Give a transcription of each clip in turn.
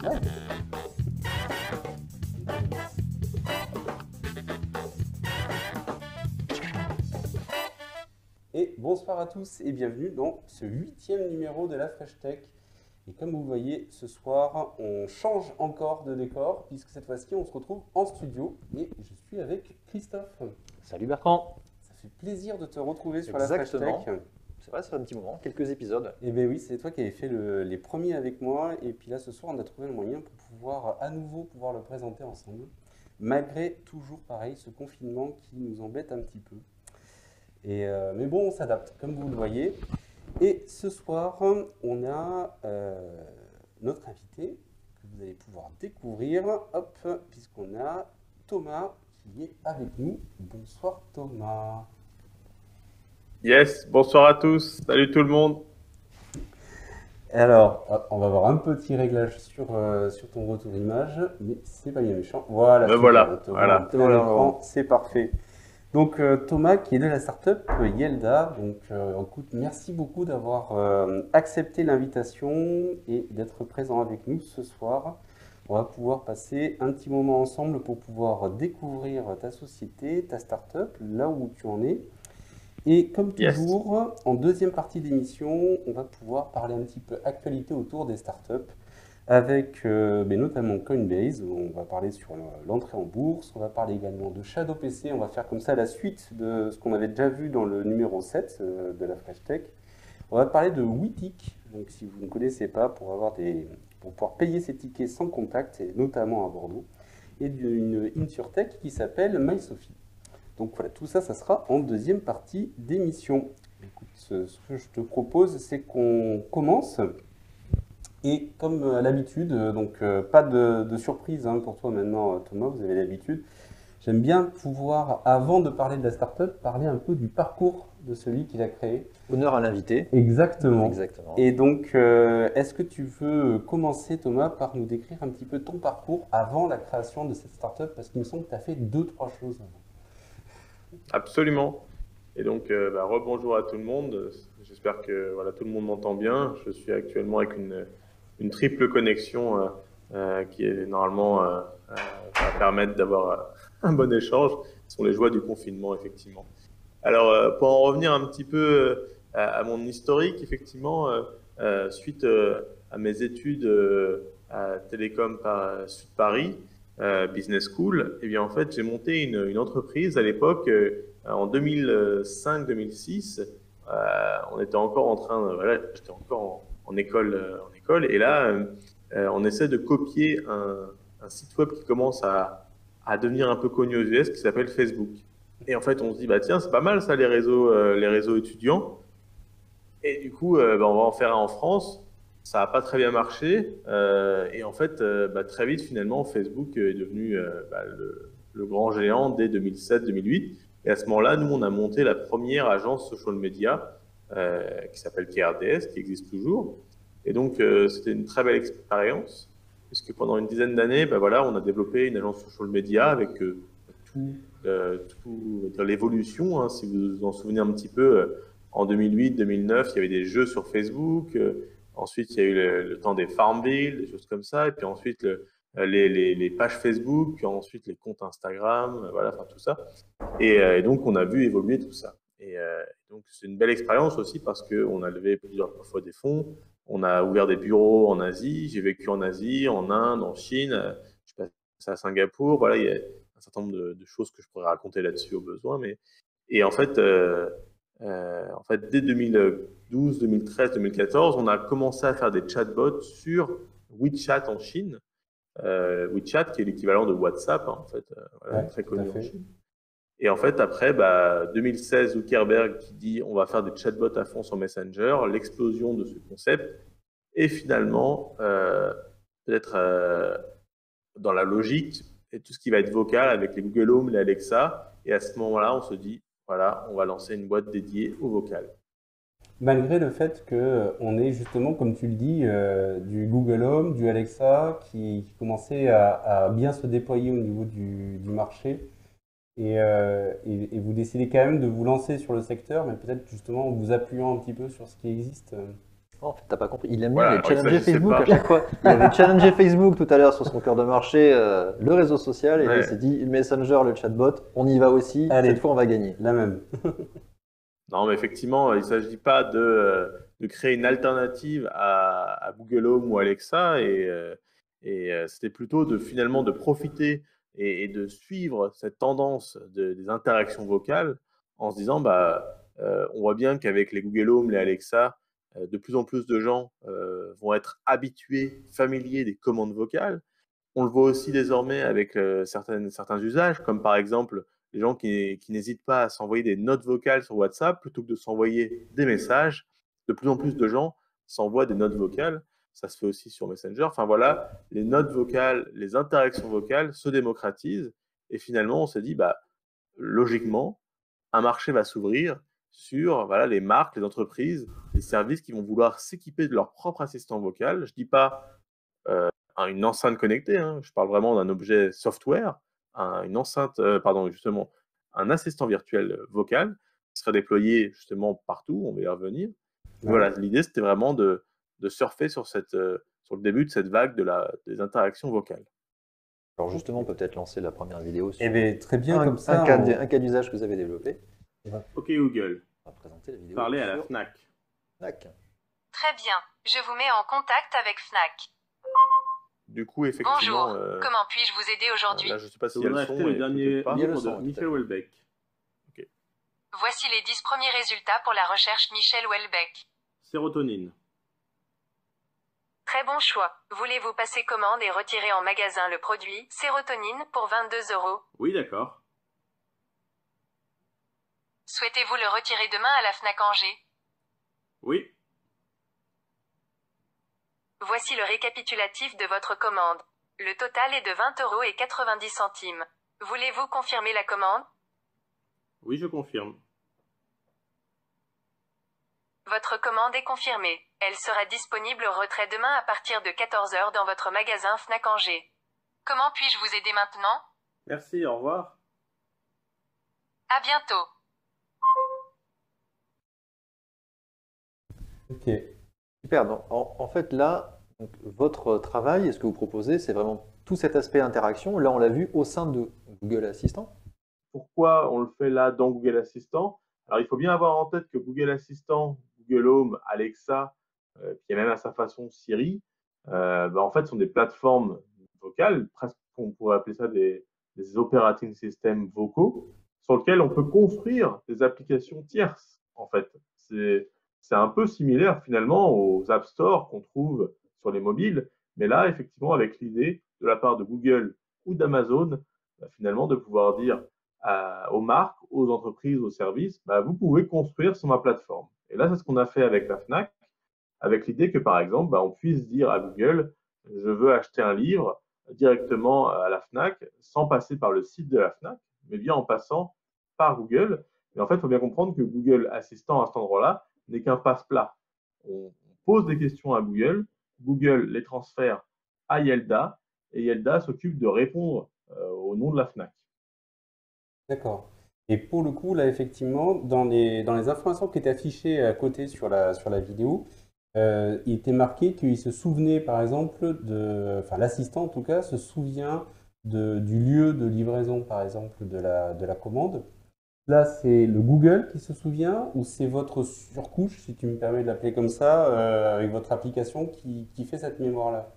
Et bonsoir à tous et bienvenue dans ce 8e numéro de la Fresh Tech. Et comme vous voyez, ce soir, on change encore de décor puisque cette fois-ci, on se retrouve en studio et je suis avec Christophe. Salut Bertrand. Ça fait plaisir de te retrouver sur la Fresh Tech. C'est vrai, ça fait un petit moment, quelques épisodes. Et bien oui, c'est toi qui avais fait les premiers avec moi et puis là, ce soir, on a trouvé le moyen pour pouvoir à nouveau pouvoir le présenter ensemble. Malgré toujours pareil, ce confinement qui nous embête un petit peu. Mais bon, on s'adapte, comme vous le voyez. Et ce soir, on a notre invité que vous allez pouvoir découvrir, hop, puisqu'on a Thomas qui est avec nous. Bonsoir Thomas. Yes, bonsoir à tous, salut tout le monde. Alors, on va avoir un petit réglage sur ton retour image, mais c'est pas bien méchant. Voilà, c'est parfait. Donc Thomas qui est de la startup Yelda, donc écoute, merci beaucoup d'avoir accepté l'invitation et d'être présent avec nous ce soir. On va pouvoir passer un petit moment ensemble pour pouvoir découvrir ta société, ta startup, là où tu en es. Et comme toujours, en deuxième partie d'émission, on va pouvoir parler un petit peu actualité autour des startups. Avec notamment Coinbase, où on va parler sur l'entrée en bourse, on va parler également de Shadow PC, on va faire comme ça la suite de ce qu'on avait déjà vu dans le numéro 7 de la Fresh Tech. On va parler de Wittic, donc si vous ne connaissez pas, pour pouvoir payer ses tickets sans contact, et notamment à Bordeaux, et d'une InsurTech qui s'appelle MySophie. Donc voilà, tout ça, ça sera en deuxième partie d'émission. Écoute, ce que je te propose, c'est qu'on commence. Et comme à l'habitude, donc pas de surprise pour toi maintenant Thomas, vous avez l'habitude. J'aime bien pouvoir, avant de parler de la startup, parler un peu du parcours de celui qui l'a créé. Honneur à l'invité. Exactement. Et donc, est-ce que tu veux commencer Thomas par nous décrire un petit peu ton parcours avant la création de cette startup? Parce qu'il me semble que tu as fait 2-3 choses avant. Absolument. Et donc, rebonjour à tout le monde. J'espère que tout le monde m'entend bien. Je suis actuellement avec une triple connexion qui est normalement va permettre d'avoir un bon échange. Ce sont les joies du confinement, effectivement. Alors, pour en revenir un petit peu à mon historique, effectivement, suite à mes études à Télécom Sud Paris, Business School, eh bien, en fait, j'ai monté une entreprise à l'époque, en 2005-2006. On était encore en train, j'étais encore en école, et là, on essaie de copier un site web qui commence à devenir un peu connu aux US, qui s'appelle Facebook. Et en fait, on se dit, tiens, c'est pas mal ça, les réseaux étudiants. Et du coup, on va en faire un en France. Ça n'a pas très bien marché. Et en fait, très vite, finalement, Facebook est devenu le grand géant dès 2007-2008. Et à ce moment-là, nous, on a monté la première agence social media qui s'appelle KRDS, qui existe toujours. Et donc, c'était une très belle expérience, puisque pendant une dizaine d'années, on a développé une agence social media avec tout l'évolution. Si vous vous en souvenez un petit peu, en 2008-2009, il y avait des jeux sur Facebook. Ensuite, il y a eu le temps des Farmville, des choses comme ça. Et puis ensuite, les pages Facebook, puis ensuite les comptes Instagram, tout ça. Et donc, on a vu évoluer tout ça. Et donc, c'est une belle expérience aussi parce qu'on a levé plusieurs fois des fonds. On a ouvert des bureaux en Asie. J'ai vécu en Asie, en Inde, en Chine. Je suis passé à Singapour. Il y a un certain nombre de choses que je pourrais raconter là-dessus au besoin. Et en fait, dès 2012, 2013, 2014, on a commencé à faire des chatbots sur WeChat en Chine. WeChat qui est l'équivalent de WhatsApp, très connu en Chine. Et en fait, après, 2016, Zuckerberg qui dit on va faire des chatbots à fond sur Messenger, l'explosion de ce concept, et finalement, peut-être dans la logique, et tout ce qui va être vocal avec les Google Home, les Alexa, et à ce moment-là, on se dit, on va lancer une boîte dédiée au vocal. Malgré le fait qu'on ait justement, comme tu le dis, du Google Home, du Alexa qui commençait à bien se déployer au niveau du marché. Et vous décidez quand même de vous lancer sur le secteur, mais peut-être justement en vous appuyant un petit peu sur ce qui existe. Oh, en fait, t'as pas compris. Il aime bien Voilà, les challenger s'agissait Facebook pas. à chaque fois. Il avait challengé Facebook tout à l'heure sur son cœur de marché, le réseau social, et là, Ouais. il s'est dit, le Messenger, le chatbot, on y va aussi, Allez. cette fois on va gagner. La même. Non, mais effectivement, il ne s'agit pas de créer une alternative à Google Home ou Alexa, et c'était plutôt finalement de profiter et de suivre cette tendance des interactions vocales en se disant, on voit bien qu'avec les Google Home, les Alexa, de plus en plus de gens vont être habitués, familiers des commandes vocales. On le voit aussi désormais avec certains usages, comme par exemple les gens qui n'hésitent pas à s'envoyer des notes vocales sur WhatsApp plutôt que de s'envoyer des messages. De plus en plus de gens s'envoient des notes vocales. Ça se fait aussi sur Messenger. Enfin voilà, les notes vocales, les interactions vocales se démocratisent. Et finalement, on s'est dit, logiquement, un marché va s'ouvrir sur voilà, les marques, les entreprises, les services qui vont vouloir s'équiper de leur propre assistant vocal. Je ne dis pas une enceinte connectée, hein. Je parle vraiment d'un objet software, une enceinte, justement, un assistant virtuel vocal qui sera déployé justement partout, on va y revenir. Ouais. Voilà, l'idée c'était vraiment de surfer sur le début de cette vague des interactions vocales. Alors justement, on peut peut-être lancer la première vidéo sur Eh bien, très bien, comme ça. un cas d'usage que vous avez développé. Ok Google, On va présenter la vidéo. parlez à la sur FNAC. Fnac. Très bien, je vous mets en contact avec Fnac. Du coup, effectivement, Bonjour, comment puis-je vous aider aujourd'hui? là je ne sais pas si On il y a a le acheté son, le et dernier peut-être pas. Il y a le livre son, de tout à Michel fait. Houellebecq. Voici les 10 premiers résultats pour la recherche Michel Houellebecq. Sérotonine. Très bon choix. Voulez-vous passer commande et retirer en magasin le produit Sérotonine pour 22 €? Oui, d'accord. Souhaitez-vous le retirer demain à la Fnac Angers? Oui. Voici le récapitulatif de votre commande. Le total est de 20,90 €. Voulez-vous confirmer la commande? Oui, je confirme. Votre commande est confirmée. Elle sera disponible au retrait demain à partir de 14 h dans votre magasin Fnac Angers. Comment puis-je vous aider maintenant? Merci, au revoir. À bientôt. Ok. Super. Donc, en fait, là, donc, votre travail et ce que vous proposez, c'est vraiment tout cet aspect interaction. Là, on l'a vu au sein de Google Assistant. Pourquoi on le fait là dans Google Assistant? Alors, il faut bien avoir en tête que Google Assistant, Google Home, Alexa, puis même à sa façon Siri, en fait, sont des plateformes vocales, presque on pourrait appeler ça des operating systems vocaux, sur lesquels on peut construire des applications tierces, en fait. C'est un peu similaire finalement aux App Store qu'on trouve sur les mobiles, mais là, effectivement, avec l'idée de la part de Google ou d'Amazon, finalement, de pouvoir dire aux marques, aux entreprises, aux services, vous pouvez construire sur ma plateforme. Et là, c'est ce qu'on a fait avec la FNAC, avec l'idée que, par exemple, on puisse dire à Google, je veux acheter un livre directement à la FNAC, sans passer par le site de la FNAC, mais bien en passant par Google. Et en fait, il faut bien comprendre que Google Assistant, à cet endroit-là, n'est qu'un passe-plat. On pose des questions à Google, Google les transfère à Yelda, et Yelda s'occupe de répondre au nom de la FNAC. D'accord. Et pour le coup, là, effectivement, dans les informations qui étaient affichées à côté sur la vidéo, il était marqué qu'il se souvenait, par exemple, enfin, l'assistant en tout cas, se souvient du lieu de livraison, par exemple, de la commande. Là, c'est le Google qui se souvient ou c'est votre surcouche, si tu me permets de l'appeler comme ça, avec votre application qui fait cette mémoire-là?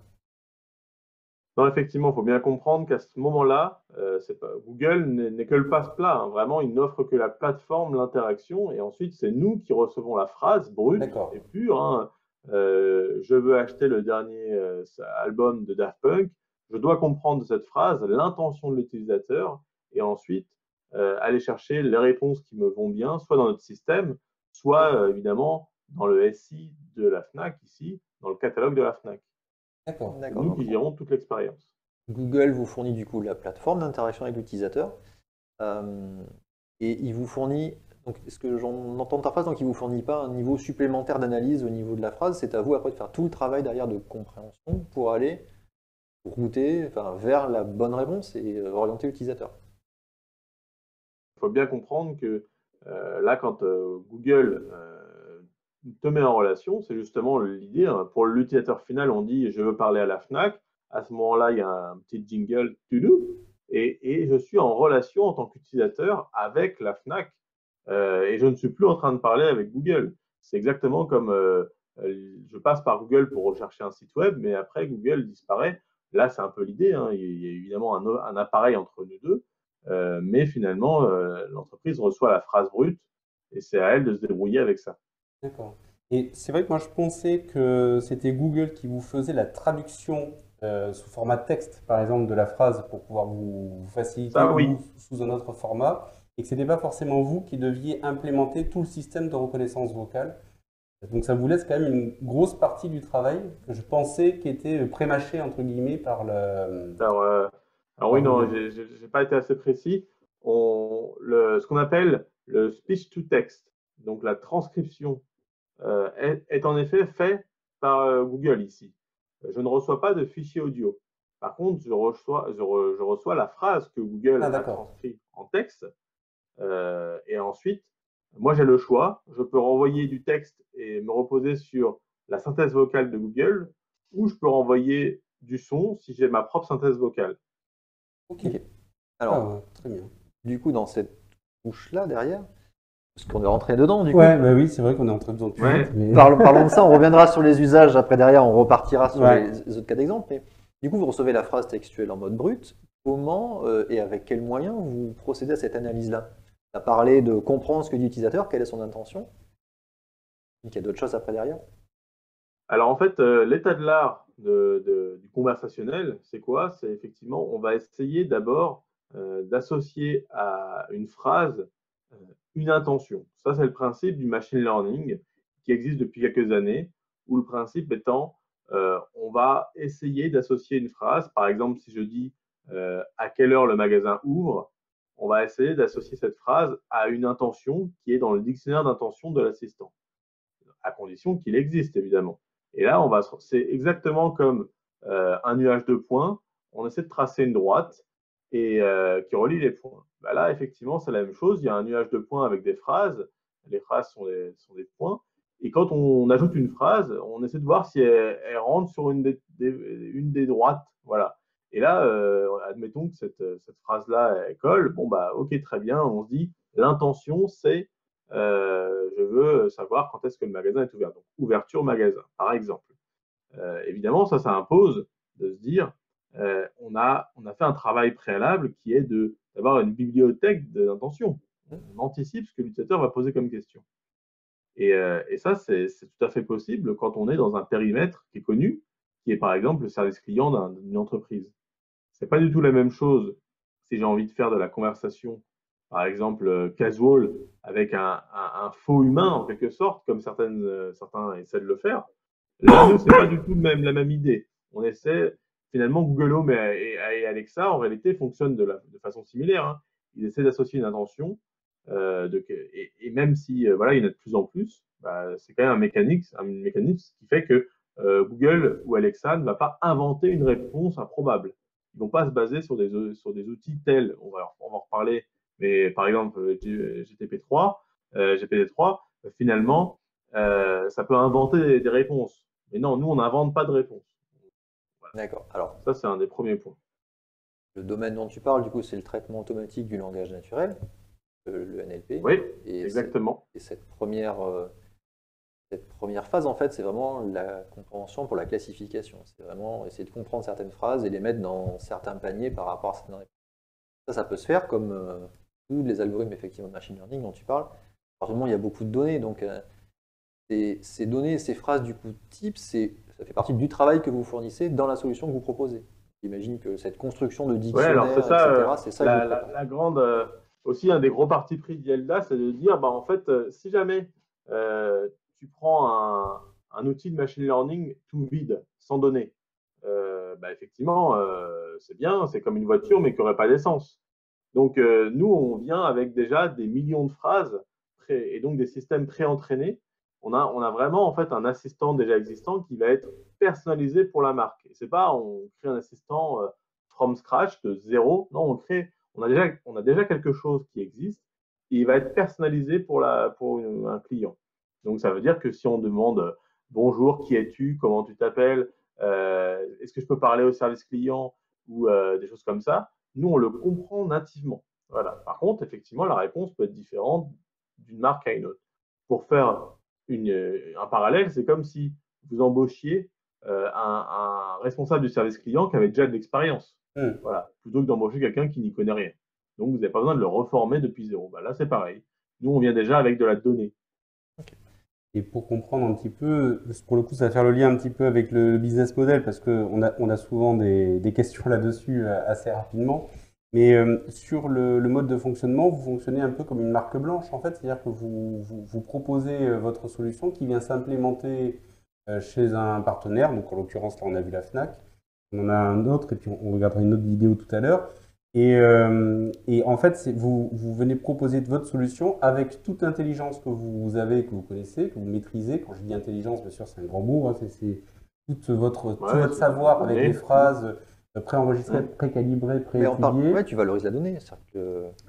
Non, effectivement, il faut bien comprendre qu'à ce moment-là, Google n'est que le passe-plat, hein. Vraiment, il n'offre que la plateforme, l'interaction, et ensuite, c'est nous qui recevons la phrase brute et pure, hein. Je veux acheter le dernier album de Daft Punk. Je dois comprendre de cette phrase l'intention de l'utilisateur et ensuite aller chercher les réponses qui me vont bien, soit dans notre système, soit évidemment dans le SI de la FNAC, ici, dans le catalogue de la FNAC. D'accord. C'est nous qui gérons toute l'expérience. Google vous fournit du coup la plateforme d'interaction avec l'utilisateur et il vous fournit, donc ce que j'en entends de ta phrase, donc il ne vous fournit pas un niveau supplémentaire d'analyse au niveau de la phrase, c'est à vous après de faire tout le travail derrière de compréhension pour aller router vers la bonne réponse et orienter l'utilisateur. Il faut bien comprendre que là, quand Google te met en relation, c'est justement l'idée. Hein. Pour l'utilisateur final, on dit je veux parler à la Fnac. À ce moment-là, il y a un petit jingle et je suis en relation en tant qu'utilisateur avec la Fnac et je ne suis plus en train de parler avec Google. C'est exactement comme je passe par Google pour rechercher un site web, mais après Google disparaît. Là, c'est un peu l'idée. Hein. Il y a évidemment un appareil entre nous deux, mais finalement, l'entreprise reçoit la phrase brute et c'est à elle de se débrouiller avec ça. D'accord. Et c'est vrai que moi je pensais que c'était Google qui vous faisait la traduction sous format texte, par exemple, de la phrase pour pouvoir vous faciliter Ça, oui. ou sous un autre format, et que ce n'était pas forcément vous qui deviez implémenter tout le système de reconnaissance vocale. Donc ça vous laisse quand même une grosse partie du travail que je pensais qui était pré-mâché entre guillemets par Alors, alors oui, par non, Google. j'ai pas été assez précis. Ce qu'on appelle le speech to text, donc la transcription, est en effet fait par Google ici. Je ne reçois pas de fichier audio. Par contre, je reçois la phrase que Ah Google a d'accord. transcrite en texte. Et ensuite, moi, j'ai le choix. Je peux renvoyer du texte et me reposer sur la synthèse vocale de Google, ou je peux renvoyer du son si j'ai ma propre synthèse vocale. Ok. Ok. Ah Alors, ouais, très bien. du coup, dans cette couche-là derrière, parce qu'on est rentré dedans, du coup. Ouais, bah oui, c'est vrai qu'on est en train de plus Ouais. vite, mais... Parlons de ça, on reviendra sur les usages. Après, derrière, on repartira sur Ouais. les autres cas d'exemple. Mais du coup, vous recevez la phrase textuelle en mode brut. Comment et avec quels moyens vous procédez à cette analyse-là? On a parlé de comprendre ce que dit l'utilisateur, quelle est son intention. Il y a d'autres choses après derrière. Alors en fait, l'état de l'art du conversationnel, c'est quoi? C'est effectivement, on va essayer d'abord d'associer à une phrase euh, une intention. Ça, c'est le principe du machine learning qui existe depuis quelques années, où le principe étant, on va essayer d'associer une phrase. Par exemple, si je dis à quelle heure le magasin ouvre, on va essayer d'associer cette phrase à une intention qui est dans le dictionnaire d'intention de l'assistant, à condition qu'il existe, évidemment. Et là, c'est exactement comme un nuage de points. On essaie de tracer une droite et qui relie les points. Bah là, effectivement, c'est la même chose. Il y a un nuage de points avec des phrases. Les phrases sont des points. Et quand on ajoute une phrase, on essaie de voir si elle rentre sur une des droites. Voilà. Et là, admettons que cette phrase-là, elle colle. Bon, bah, ok, très bien. On se dit, l'intention, c'est je veux savoir quand est-ce que le magasin est ouvert. Donc, ouverture magasin, par exemple. Évidemment, ça impose de se dire, on a fait un travail préalable qui est d'avoir une bibliothèque d'intention. On anticipe ce que l'utilisateur va poser comme question. Et ça, c'est tout à fait possible quand on est dans un périmètre qui est connu, qui est par exemple le service client d'une entreprise. C'est pas du tout la même chose si j'ai envie de faire de la conversation, par exemple casual, avec un faux humain en quelque sorte, comme certains essaient de le faire. Là, nous, c'est pas du tout la même idée. On essaie, finalement, Google Home et Alexa, en réalité, fonctionnent de façon similaire. Hein. Ils essaient d'associer une intention, et même si voilà, il y en a de plus en plus, bah, c'est quand même un mécanisme qui fait que Google ou Alexa ne va pas inventer une réponse improbable. Ils ne vont pas se baser sur des outils tels, on va en reparler, mais par exemple GTP3, GPT-3, finalement, ça peut inventer des réponses. Mais non, nous, on n'invente pas de réponse. Voilà. D'accord. Alors, Ça, c'est un des premiers points. le domaine dont tu parles, du coup, c'est le traitement automatique du langage naturel, le NLP. Oui, Et exactement. cette première phase, en fait, c'est vraiment la compréhension pour la classification. C'est vraiment essayer de comprendre certaines phrases et les mettre dans certains paniers par rapport à certaines réponses. Ça peut se faire comme tous les algorithmes effectivement de machine learning dont tu parles. À il y a beaucoup de données, donc ces données, ces phrases du coup type, ça fait partie du travail que vous fournissez dans la solution que vous proposez. J'imagine que cette construction de Ouais, dictionnaire, alors c'est ça, etc., c'est ça que vous préparez. la grande, aussi un des gros partis pris d'Yelda, c'est de dire, bah, en fait, si jamais tu prends un outil de machine learning tout vide, sans données, bah, effectivement, c'est bien, c'est comme une voiture, mais qui n'aurait pas d'essence. Donc, nous, on vient avec déjà des millions de phrases et donc des systèmes pré-entraînés. On a vraiment en fait un assistant déjà existant qui va être personnalisé pour la marque. Et c'est pas on crée un assistant from scratch de zéro. Non, on a déjà quelque chose qui existe et il va être personnalisé pour un client. Donc, ça veut dire que si on demande « Bonjour, qui es-tu? Comment tu t'appelles? Est-ce que je peux parler au service client ?» ou des choses comme ça, nous, on le comprend nativement. Voilà. Par contre, effectivement, la réponse peut être différente d'une marque à une autre. Pour faire un parallèle, c'est comme si vous embauchiez un responsable du service client qui avait déjà de l'expérience. Voilà. Plutôt que d'embaucher quelqu'un qui n'y connaît rien. Donc, vous n'avez pas besoin de le reformer depuis zéro. Là, c'est pareil. Nous, on vient déjà avec de la donnée. Et pour comprendre un petit peu, pour le coup, ça va faire le lien un petit peu avec le business model, parce qu'on a souvent des questions là-dessus assez rapidement. Mais sur le mode de fonctionnement, vous fonctionnez un peu comme une marque blanche, en fait. C'est-à-dire que vous proposez votre solution qui vient s'implémenter chez un partenaire. Donc, en l'occurrence, là, on a vu la Fnac. On en a un autre, et puis on regardera une autre vidéo tout à l'heure. Et en fait, vous venez proposer votre solution avec toute l'intelligence que vous avez, que vous connaissez, que vous maîtrisez. Quand je dis intelligence, bien sûr, c'est un grand mot. Hein, c'est tout votre savoir avec les phrases préenregistrées, précalibrées, préétudiées. Ouais, tu valorises la donnée.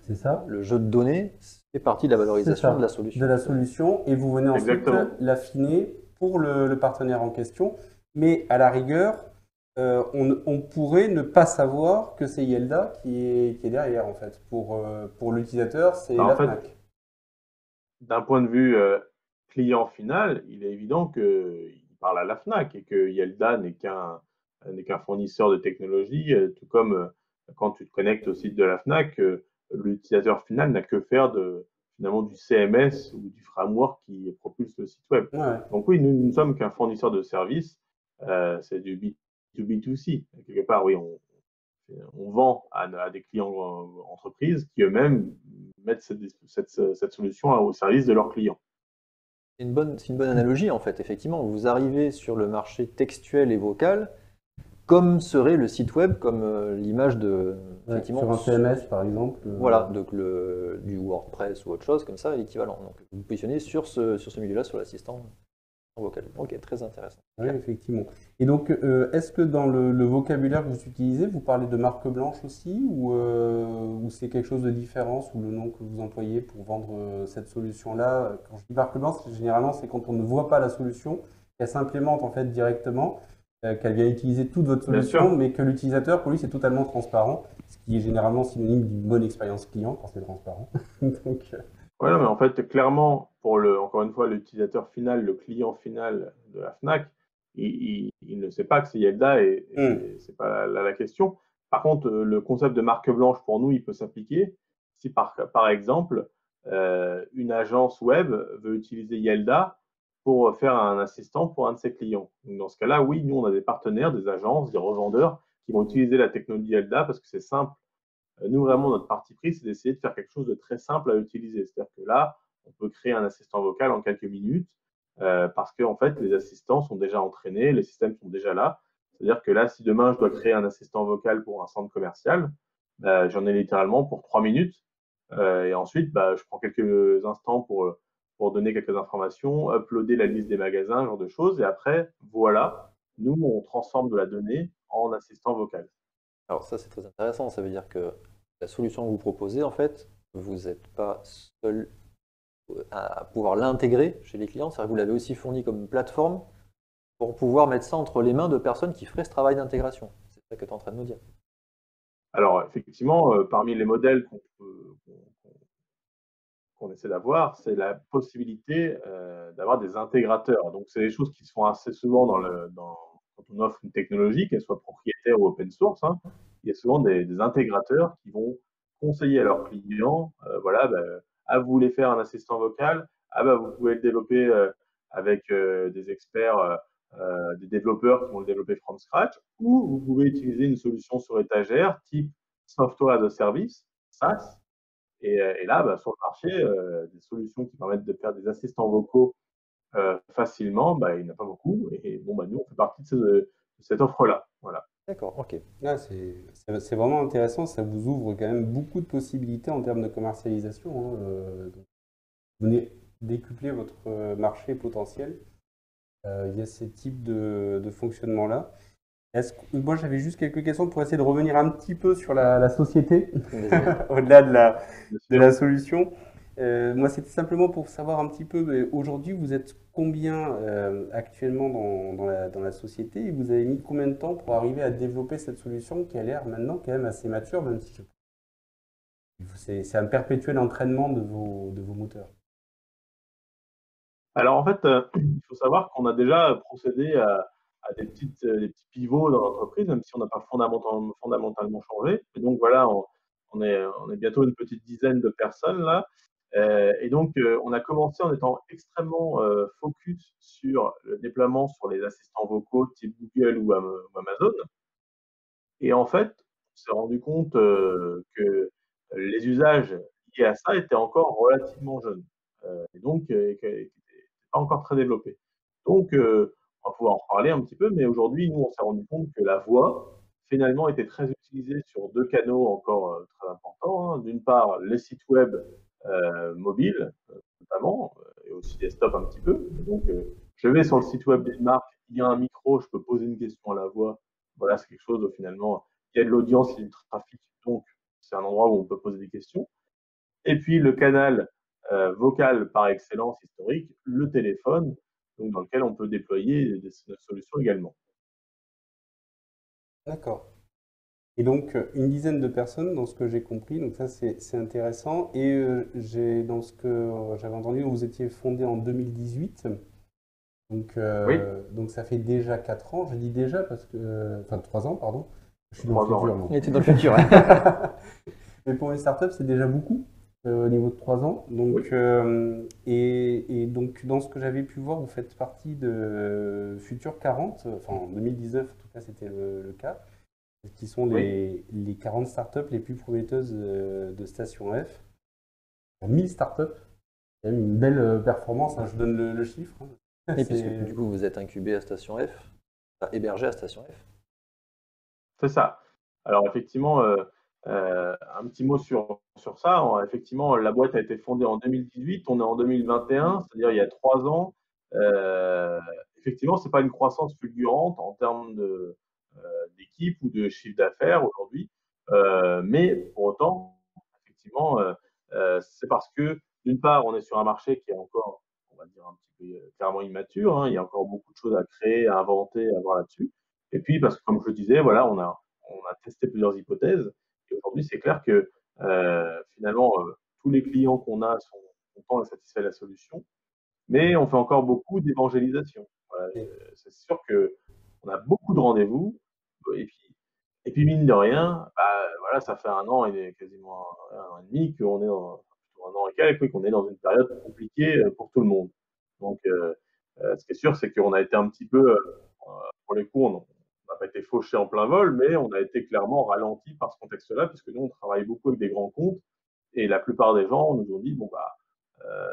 C'est ça. Le jeu de données fait partie de la valorisation de la solution. De la solution, et vous venez ensuite l'affiner pour le partenaire en question. Mais à la rigueur, on pourrait ne pas savoir que c'est Yelda qui est derrière, en fait. Pour l'utilisateur, c'est la Fnac. D'un point de vue client final, il est évident qu'il parle à la Fnac et que Yelda n'est qu'un fournisseur de technologie, tout comme quand tu te connectes au site de la Fnac, l'utilisateur final n'a que faire finalement du CMS ou du framework qui propulse le site web. Ouais. Donc oui, nous ne sommes qu'un fournisseur de services, c'est du B2B2C. Quelque part, oui, on vend à des clients entreprises qui eux-mêmes mettent cette solution au service de leurs clients. C'est une bonne analogie, en fait, effectivement. Vous arrivez sur le marché textuel et vocal, comme serait le site web, comme l'image de... sur un CMS, par exemple. Voilà, donc du WordPress ou autre chose, comme ça, l'équivalent. Donc, vous vous positionnez sur ce milieu-là, sur l'assistant vocal. Ok, très intéressant. Oui, effectivement. Et donc, est-ce que dans le vocabulaire que vous utilisez, vous parlez de marque blanche aussi, ou c'est quelque chose de différent sous le nom que vous employez pour vendre cette solution-là? Quand je dis marque blanche, généralement, c'est quand on ne voit pas la solution, qu'elle s'implémente en fait directement, qu'elle vient utiliser toute votre solution, mais que l'utilisateur, pour lui, c'est totalement transparent, ce qui est généralement synonyme d'une bonne expérience client quand c'est transparent. Donc, oui, mais en fait, clairement, encore une fois, l'utilisateur final, le client final de la Fnac, il ne sait pas que c'est Yelda et c'est pas la question. Par contre, le concept de marque blanche, pour nous, il peut s'appliquer si, par exemple, une agence web veut utiliser Yelda pour faire un assistant pour un de ses clients. Donc, dans ce cas-là, oui, nous, on a des partenaires, des agences, des revendeurs qui vont utiliser la technologie Yelda parce que c'est simple. Nous, vraiment, notre parti pris, c'est d'essayer de faire quelque chose de très simple à utiliser. C'est-à-dire que là, on peut créer un assistant vocal en quelques minutes parce qu'en fait, les assistants sont déjà entraînés, les systèmes sont déjà là. C'est-à-dire que là, si demain, je dois créer un assistant vocal pour un centre commercial, j'en ai littéralement pour 3 minutes. Et ensuite, je prends quelques instants pour donner quelques informations, uploader la liste des magasins, ce genre de choses. Et après, voilà, nous, on transforme de la donnée en assistant vocal. Alors ça, c'est très intéressant. Ça veut dire que la solution que vous proposez, en fait, vous n'êtes pas seul à pouvoir l'intégrer chez les clients. C'est-à-dire que vous l'avez aussi fourni comme plateforme pour pouvoir mettre ça entre les mains de personnes qui feraient ce travail d'intégration. C'est ça que tu es en train de nous dire. Alors, effectivement, parmi les modèles qu'on essaie d'avoir, c'est la possibilité d'avoir des intégrateurs. Donc, c'est des choses qui se font assez souvent quand on offre une technologie, qu'elle soit propriétaire ou open source. Hein. Il y a souvent des intégrateurs qui vont conseiller à leurs clients, vous voulez faire un assistant vocal, vous pouvez le développer avec des experts, des développeurs qui vont le développer from scratch, ou vous pouvez utiliser une solution sur étagère type software as a service, SaaS. Et là, sur le marché, des solutions qui permettent de faire des assistants vocaux facilement, il n'y en a pas beaucoup. Et nous, on fait partie de cette offre-là. Voilà. D'accord, ok. Là, c'est vraiment intéressant. Ça vous ouvre quand même beaucoup de possibilités en termes de commercialisation. Hein. Vous venez décupler votre marché potentiel via ces types de fonctionnement-là. Moi, j'avais juste quelques questions pour essayer de revenir un petit peu sur la société, au-delà de la solution. Moi, c'était simplement pour savoir un petit peu, mais aujourd'hui, vous êtes combien actuellement dans la société et vous avez mis combien de temps pour arriver à développer cette solution qui a l'air maintenant quand même assez mature, même si c'est un perpétuel entraînement de vos moteurs. Alors en fait, il faut savoir qu'on a déjà procédé à des petits pivots dans l'entreprise, même si on n'a pas fondamentalement changé. Et donc voilà, on est bientôt une petite dizaine de personnes là. Et donc on a commencé en étant extrêmement focus sur le déploiement sur les assistants vocaux type Google ou Amazon. Et en fait, on s'est rendu compte que les usages liés à ça étaient encore relativement jeunes. Et donc, qui n'étaient pas encore très développés. Donc, on va pouvoir en reparler un petit peu, mais aujourd'hui, nous, on s'est rendu compte que la voix, finalement, était très utilisée sur deux canaux encore très importants, hein. D'une part, les sites web mobiles, notamment, et aussi desktop un petit peu. Et donc, je vais sur le site web d'une marque, il y a un micro, je peux poser une question à la voix. Voilà, c'est quelque chose où finalement, il y a de l'audience, il y a du trafic, donc c'est un endroit où on peut poser des questions. Et puis le canal vocal par excellence historique, le téléphone, donc dans lequel on peut déployer des solutions également. D'accord. Et donc, une dizaine de personnes, dans ce que j'ai compris, donc ça c'est intéressant. Et dans ce que j'avais entendu, vous étiez fondé en 2018, Oui, donc ça fait déjà 4 ans. Je dis déjà parce que, enfin 3 ans, pardon. Je suis dans le 3 ans. futur, Ouais. moi. Il était dans le futur. Ouais. Mais pour une startup, c'est déjà beaucoup au niveau de 3 ans. Donc, Oui. et donc, dans ce que j'avais pu voir, vous faites partie de Futur 40, enfin en 2019, en tout cas, c'était le cas, qui sont Oui. les 40 startups les plus prometteuses de Station F. 1000 startups, c'est quand même une belle performance, hein, je donne le chiffre. Hein. Et puisque du coup, vous êtes incubé à Station F, enfin, hébergé à Station F. C'est ça. Alors effectivement, un petit mot sur ça. Effectivement, la boîte a été fondée en 2018, on est en 2021, c'est-à-dire il y a 3 ans. Euh, Effectivement, c'est pas une croissance fulgurante en termes d'équipe ou de chiffre d'affaires aujourd'hui, mais pour autant, effectivement, c'est parce que d'une part, on est sur un marché qui est encore, on va dire, un petit peu clairement immature, hein. Il y a encore beaucoup de choses à créer, à inventer, à voir là-dessus. Et puis, parce que comme je le disais, voilà, on a testé plusieurs hypothèses. Et aujourd'hui, c'est clair que finalement, tous les clients qu'on a sont contents et satisfaits de la solution. Mais on fait encore beaucoup d'évangélisation. Voilà, c'est sûr qu'on a beaucoup de rendez-vous. Et puis, et puis mine de rien, bah, voilà, ça fait un an et quasiment un an et demi qu'on est plutôt un an et quelques, oui, qu'on est dans une période compliquée pour tout le monde. Donc, ce qui est sûr, c'est qu'on a été un petit peu, pour les coups, on n'a pas été fauché en plein vol, mais on a été clairement ralenti par ce contexte-là, puisque nous, on travaille beaucoup avec des grands comptes, et la plupart des gens nous ont dit, bon, bah, euh,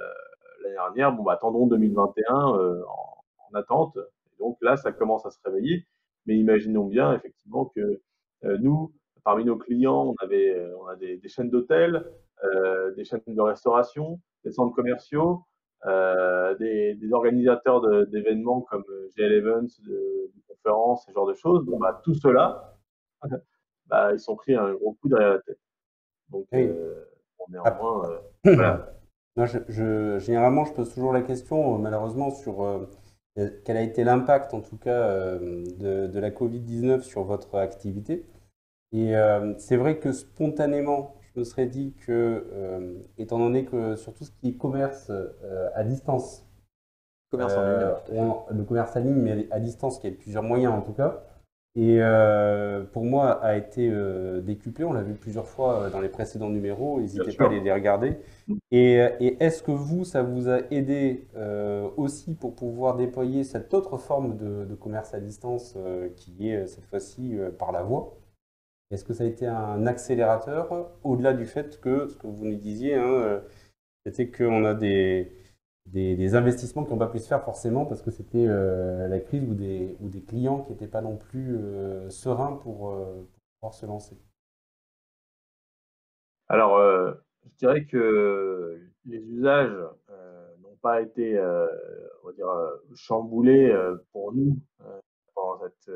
l'année dernière, bon, bah, attendons 2021 en attente. Et donc là, ça commence à se réveiller. Mais imaginons bien, effectivement, que nous, parmi nos clients, on a des chaînes d'hôtels, des chaînes de restauration, des centres commerciaux, des organisateurs d'événements comme GL Events, de conférences, ce genre de choses. Bon, bah, tout cela, bah, ils sont pris un gros coup derrière la tête. Donc, Oui. bon, néanmoins, voilà. Non, généralement, je pose toujours la question, malheureusement, sur quel a été l'impact, en tout cas, de la Covid-19 sur votre activité. Et c'est vrai que spontanément, je me serais dit que, étant donné que sur tout ce qui est commerce à distance, Commerce en ligne, ouais, tout à fait. le commerce en ligne, mais à distance, qui a plusieurs moyens en tout cas, et pour moi a été décuplé. On l'a vu plusieurs fois dans les précédents numéros. Bien N'hésitez pas à sûr. les regarder. Et est-ce que vous, ça vous a aidé aussi pour pouvoir déployer cette autre forme de commerce à distance qui est cette fois-ci par la voix? Est-ce que ça a été un accélérateur au-delà du fait que, ce que vous nous disiez, hein, c'était qu'on a des investissements qui n'ont pas pu se faire forcément parce que c'était la crise ou des clients qui n'étaient pas non plus sereins pour pouvoir se lancer. Alors, je dirais que les usages n'ont pas été, on va dire, chamboulés pour nous pendant cette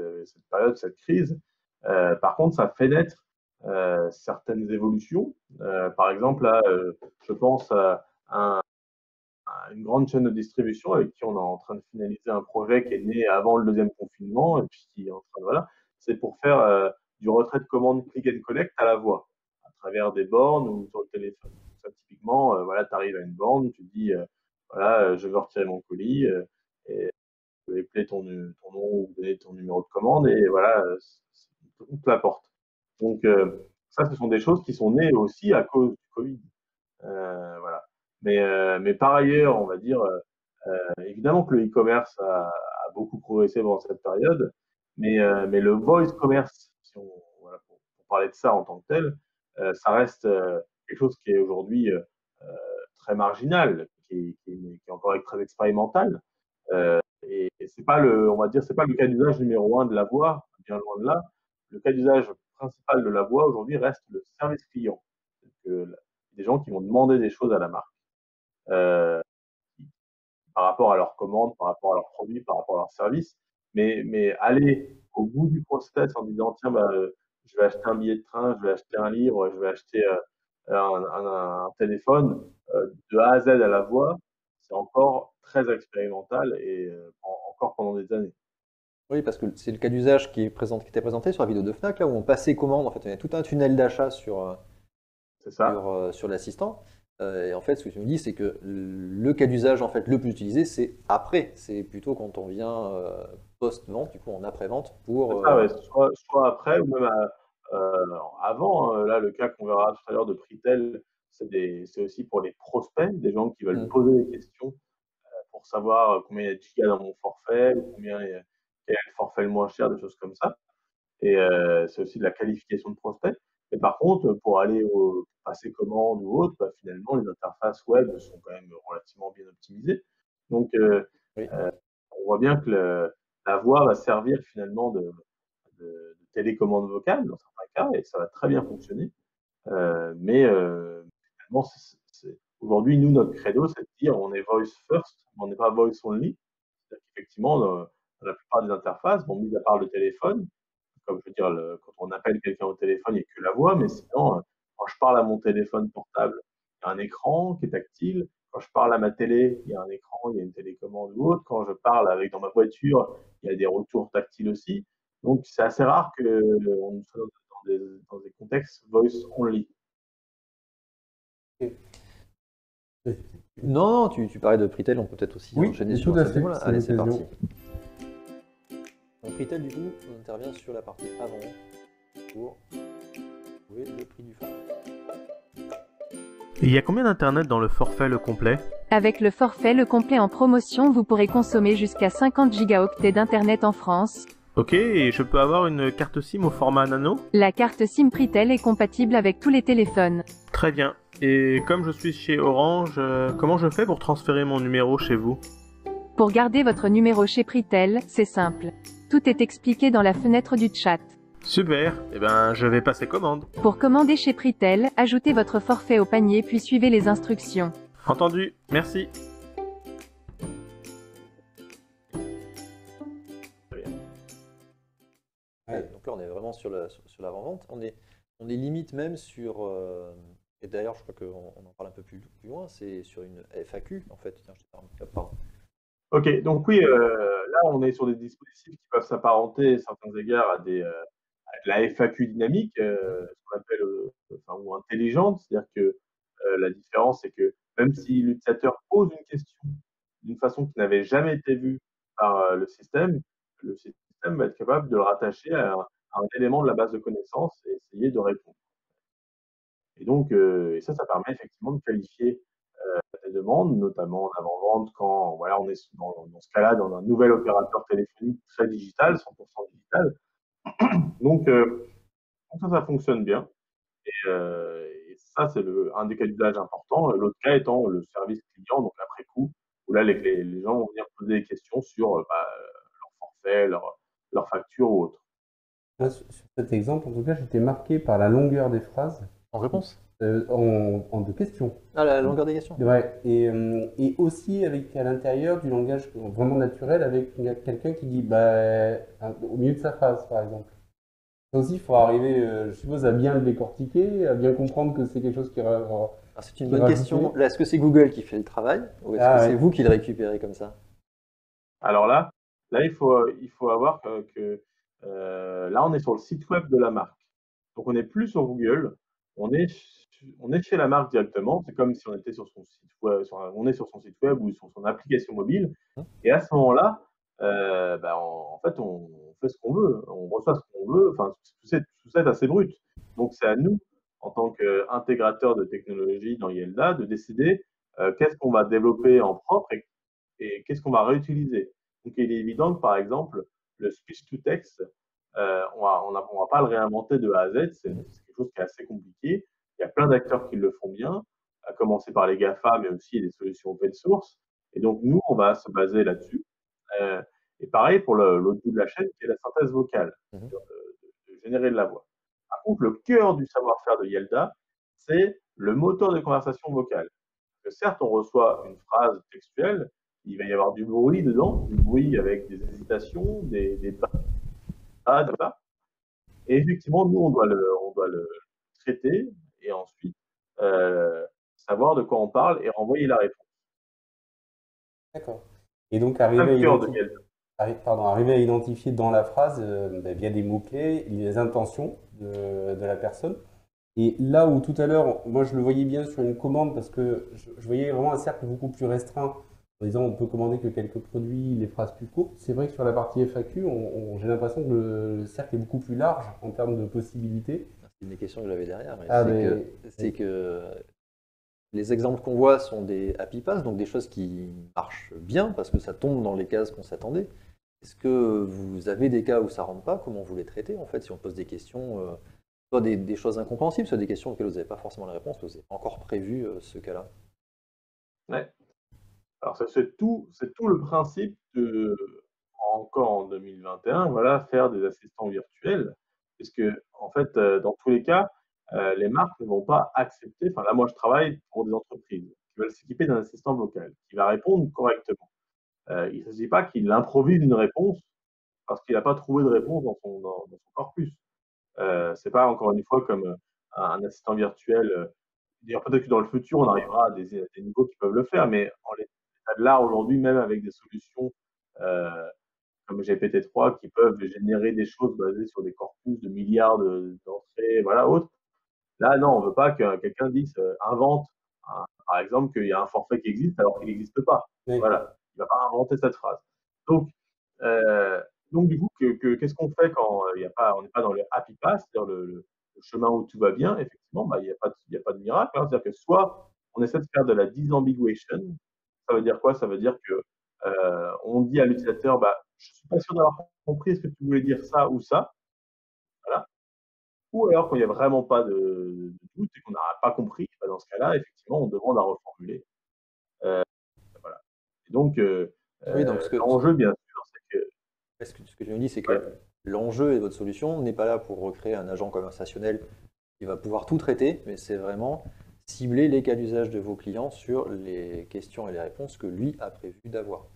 période, cette crise. Par contre, ça fait naître certaines évolutions. Par exemple, là, je pense une grande chaîne de distribution avec qui on est en train de finaliser un projet qui est né avant le deuxième confinement et puis qui est en train de, voilà, c'est pour faire du retrait de commande click and collect à la voix, à travers des bornes ou sur le téléphone. Ça, typiquement, voilà, tu arrives à une borne, tu dis, voilà, je veux retirer mon colis, et tu peux épeler ton nom ou donner ton numéro de commande, et voilà, on te l'apporte. Donc, ça, ce sont des choses qui sont nées aussi à cause du Covid. Voilà. Mais par ailleurs, on va dire, évidemment que le e-commerce a beaucoup progressé pendant cette période, mais le voice commerce, si on, voilà, pour parler de ça en tant que tel, ça reste quelque chose qui est aujourd'hui très marginal, qui est encore très expérimental. Et c'est pas le, on va dire, c'est pas le cas d'usage numéro un de la voix, bien loin de là. Le cas d'usage principal de la voix aujourd'hui reste le service client. Donc, des gens qui vont demander des choses à la marque. Euh, Par rapport à leurs commandes, par rapport à leurs produits, par rapport à leurs services. Mais aller au bout du process en disant, tiens, bah, je vais acheter un billet de train, je vais acheter un livre, je vais acheter un téléphone, de A à Z à la voix, c'est encore très expérimental et encore pendant des années. Oui, parce que c'est le cas d'usage qui était présenté sur la vidéo de Fnac, là où on passait commande. En fait, on a tout un tunnel d'achat C'est ça. sur l'assistant. Et en fait, ce que tu me dis, c'est que le cas d'usage en fait, le plus utilisé, c'est après. C'est plutôt quand on vient post-vente, du coup en après-vente, pour... C'est ça, ouais. Soit après ou même avant. Là, le cas qu'on verra tout à l'heure de Pritel, c'est aussi pour les prospects, des gens qui veulent poser des questions pour savoir combien il y a de gigas dans mon forfait, ou quel est le forfait le moins cher, des choses comme ça. Et c'est aussi de la qualification de prospect. Mais par contre, pour aller passer commande ou autre, bah, finalement, les interfaces web sont quand même relativement bien optimisées. Donc, Oui. on voit bien que la voix va servir finalement de télécommande vocale dans certains cas, et ça va très bien fonctionner. Mais finalement, aujourd'hui, nous, notre credo, c'est de dire on est voice first, mais on n'est pas voice only. C'est-à-dire qu'effectivement, dans la plupart des interfaces, bon, mis à part le téléphone, comme je veux dire, quand on appelle quelqu'un au téléphone, il n'y a que la voix, mais sinon, quand je parle à mon téléphone portable, il y a un écran qui est tactile. Quand je parle à ma télé, il y a un écran, il y a une télécommande ou autre. Quand je parle dans ma voiture, il y a des retours tactiles aussi. Donc, c'est assez rare qu'on soit dans des contextes voice only. Non, tu parlais de Pritel, on peut peut-être aussi enchaîner sur ce niveau-là. Allez, c'est parti. Donc Pritel, du coup, on intervient sur la partie avant pour trouver le prix du forfait. Il y a combien d'internet dans le forfait le complet? Avec le forfait le complet en promotion, vous pourrez consommer jusqu'à 50 gigaoctets d'internet en France. Ok, et je peux avoir une carte SIM au format nano? La carte SIM Pritel est compatible avec tous les téléphones. Très bien. Et comme je suis chez Orange, comment je fais pour transférer mon numéro chez vous? Pour garder votre numéro chez Pritel, c'est simple. Tout est expliqué dans la fenêtre du chat. Super, eh ben je vais passer commande. Pour commander chez Pritel, ajoutez votre forfait au panier puis suivez les instructions. Entendu, merci. Donc là, on est vraiment sur l'avant-vente. On est limite même sur... et d'ailleurs, je crois qu'on en parle un peu plus loin, c'est sur une FAQ, en fait. Tiens, pardon. Ok, donc oui, là, on est sur des dispositifs qui peuvent s'apparenter à certains égards à de la FAQ dynamique, ce qu'on appelle, ou intelligente. C'est-à-dire que la différence, c'est que même si l'utilisateur pose une question d'une façon qui n'avait jamais été vue par le système va être capable de le rattacher à un élément de la base de connaissances et essayer de répondre. Et donc, ça permet effectivement de qualifier des demandes, notamment en avant-vente, quand voilà, on est dans ce cas-là dans un nouvel opérateur téléphonique très digital, 100% digital. Donc, ça fonctionne bien. Et ça, c'est un des cas d'usage importants. L'autre cas étant le service client, donc après coup, où là, les gens vont venir poser des questions sur leur forfait, leur facture ou autre. Là, sur cet exemple, en tout cas, j'étais marqué par la longueur des phrases. En réponse en de questions. Ah, la longueur des questions. Ouais, et aussi avec à l'intérieur du langage vraiment naturel, avec quelqu'un qui dit au milieu de sa phrase, par exemple. Ça aussi, il faut arriver, je suppose, à bien le décortiquer, à bien comprendre que c'est quelque chose qui C'est une bonne question. Là, est-ce que c'est Google qui fait le travail ou est-ce que c'est vous qui le récupérez comme ça? Alors là, il faut avoir que là, on est sur le site web de la marque. Donc, on n'est plus sur Google, on est chez la marque directement. C'est comme si on était sur son site web, on est sur son site web ou sur son application mobile. Et à ce moment-là, en fait, on fait ce qu'on veut, on reçoit ce qu'on veut. Enfin, tout ça est assez brut. Donc, c'est à nous, en tant qu'intégrateur de technologie dans Yelda, de décider qu'est-ce qu'on va développer en propre et qu'est-ce qu'on va réutiliser. Donc, il est évident que, par exemple, le speech-to-text, on va pas le réinventer de A à Z. C'est quelque chose qui est assez compliqué. Il y a plein d'acteurs qui le font bien, à commencer par les GAFA, mais aussi des solutions open source. Et donc, nous, on va se baser là-dessus. Et pareil pour l'autre bout de la chaîne, qui est la synthèse vocale, de générer de la voix. Par contre, le cœur du savoir-faire de Yelda, c'est le moteur de conversation vocale. Que certes, on reçoit une phrase textuelle, il va y avoir du bruit dedans, du bruit avec des hésitations, des pas, et effectivement, nous, on doit le traiter et ensuite savoir de quoi on parle et renvoyer la réponse. D'accord. Et donc, arriver à identifier dans la phrase, via des mots-clés, les intentions de la personne. Et là où tout à l'heure, moi je le voyais bien sur une commande parce que je voyais vraiment un cercle beaucoup plus restreint en disant on peut commander que quelques produits, les phrases plus courtes. C'est vrai que sur la partie FAQ, j'ai l'impression que le cercle est beaucoup plus large en termes de possibilités. C'est une des questions que j'avais derrière. C'est que les exemples qu'on voit sont des happy pass, donc des choses qui marchent bien parce que ça tombe dans les cases qu'on s'attendait. Est-ce que vous avez des cas où ça ne rentre pas? Comment vous les traitez en fait si on pose des questions soit des choses incompréhensibles, soit des questions auxquelles vous n'avez pas forcément la réponse, vous n'avez pas encore prévu ce cas-là? Ouais. Alors, c'est tout le principe de, encore en 2021, voilà, faire des assistants virtuels. Parce que, en fait, dans tous les cas, les marques ne vont pas accepter. Enfin, là, moi, je travaille pour des entreprises qui veulent s'équiper d'un assistant vocal qui va répondre correctement. Il ne s'agit pas qu'il improvise une réponse parce qu'il n'a pas trouvé de réponse dans son corpus. C'est pas encore une fois comme un assistant virtuel. D'ailleurs, peut-être que dans le futur, on arrivera à des niveaux qui peuvent le faire, mais en l'état de l'art aujourd'hui, même avec des solutions comme GPT-3 qui peuvent générer des choses basées sur des corpus de milliards d'entrées, voilà, autres. Là, non, on ne veut pas que quelqu'un dise invente, par exemple, qu'il y a un forfait qui existe alors qu'il n'existe pas. Oui. Voilà, il ne va pas inventer cette phrase. Donc du coup, qu'est-ce qu'on fait quand on n'est pas dans le happy path, c'est-à-dire le chemin où tout va bien? Effectivement, il n'y a pas de miracle. Hein. C'est-à-dire que soit on essaie de faire de la disambiguation, ça veut dire quoi? Ça veut dire que on dit à l'utilisateur, je ne suis pas sûr d'avoir compris, est-ce que tu voulais dire ça ou ça? Voilà. Ou alors, quand il n'y a vraiment pas de doute et qu'on n'a pas compris, dans ce cas-là, effectivement, on demande à reformuler. Voilà. Et donc, l'enjeu, bien sûr, c'est que... Ce que je me dis, c'est que l'enjeu de votre solution n'est pas là pour recréer un agent conversationnel qui va pouvoir tout traiter, mais c'est vraiment cibler les cas d'usage de vos clients sur les questions et les réponses que lui a prévu d'avoir.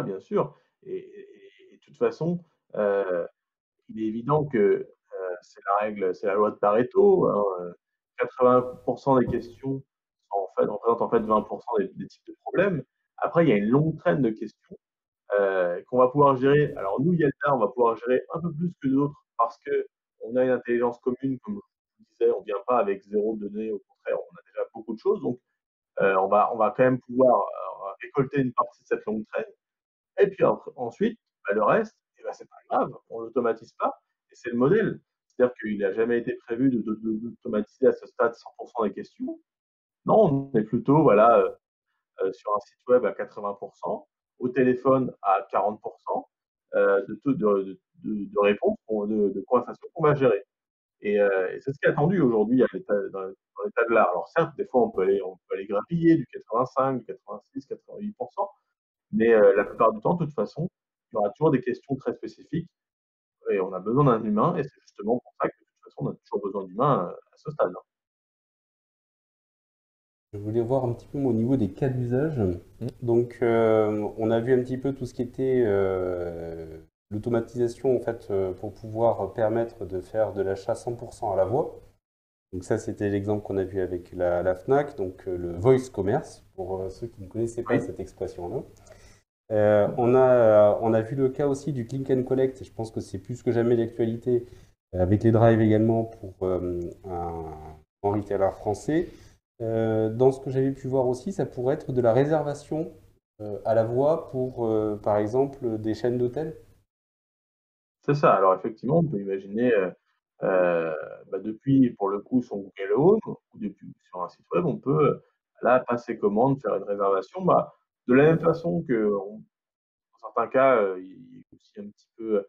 Bien sûr. Et de toute façon, il est évident que c'est la loi de Pareto. Hein, 80% des questions représentent en fait 20% des types de problèmes. Après, il y a une longue traîne de questions qu'on va pouvoir gérer. Alors nous, Yelda, on va pouvoir gérer un peu plus que d'autres parce qu'on a une intelligence commune, comme je vous disais, on ne vient pas avec zéro données, au contraire, on a déjà beaucoup de choses. Donc, on va quand même pouvoir récolter une partie de cette longue traîne. Et puis ensuite, le reste, c'est pas grave, on l'automatise pas. Et c'est le modèle. C'est-à-dire qu'il n'a jamais été prévu d'automatiser à ce stade 100% des questions. Non, on est plutôt sur un site web à 80%, au téléphone à 40% de réponses, de conversations qu'on va gérer. Et c'est ce qui est attendu aujourd'hui dans l'état de l'art. Alors certes, des fois, on peut aller grappiller du 85, du 86, 88%, mais la plupart du temps, de toute façon, il y aura toujours des questions très spécifiques et on a besoin d'un humain et c'est justement pour ça que de toute façon, on a toujours besoin d'humains à ce stade. Je voulais voir un petit peu au niveau des cas d'usage. Donc, on a vu un petit peu tout ce qui était l'automatisation en fait, pour pouvoir permettre de faire de l'achat 100% à la voix. Donc ça, c'était l'exemple qu'on a vu avec la Fnac, donc le voice commerce, pour ceux qui ne connaissaient pas cette expression-là. On a vu le cas aussi du click and collect, et je pense que c'est plus que jamais d'actualité, avec les drives également pour un retailer français. Dans ce que j'avais pu voir aussi, ça pourrait être de la réservation à la voix pour, par exemple, des chaînes d'hôtels. C'est ça. Alors effectivement, on peut imaginer depuis, pour le coup, son Google Home ou depuis sur un site web, on peut là passer commande, faire une réservation. De la même façon que, dans certains cas, il y a aussi un petit peu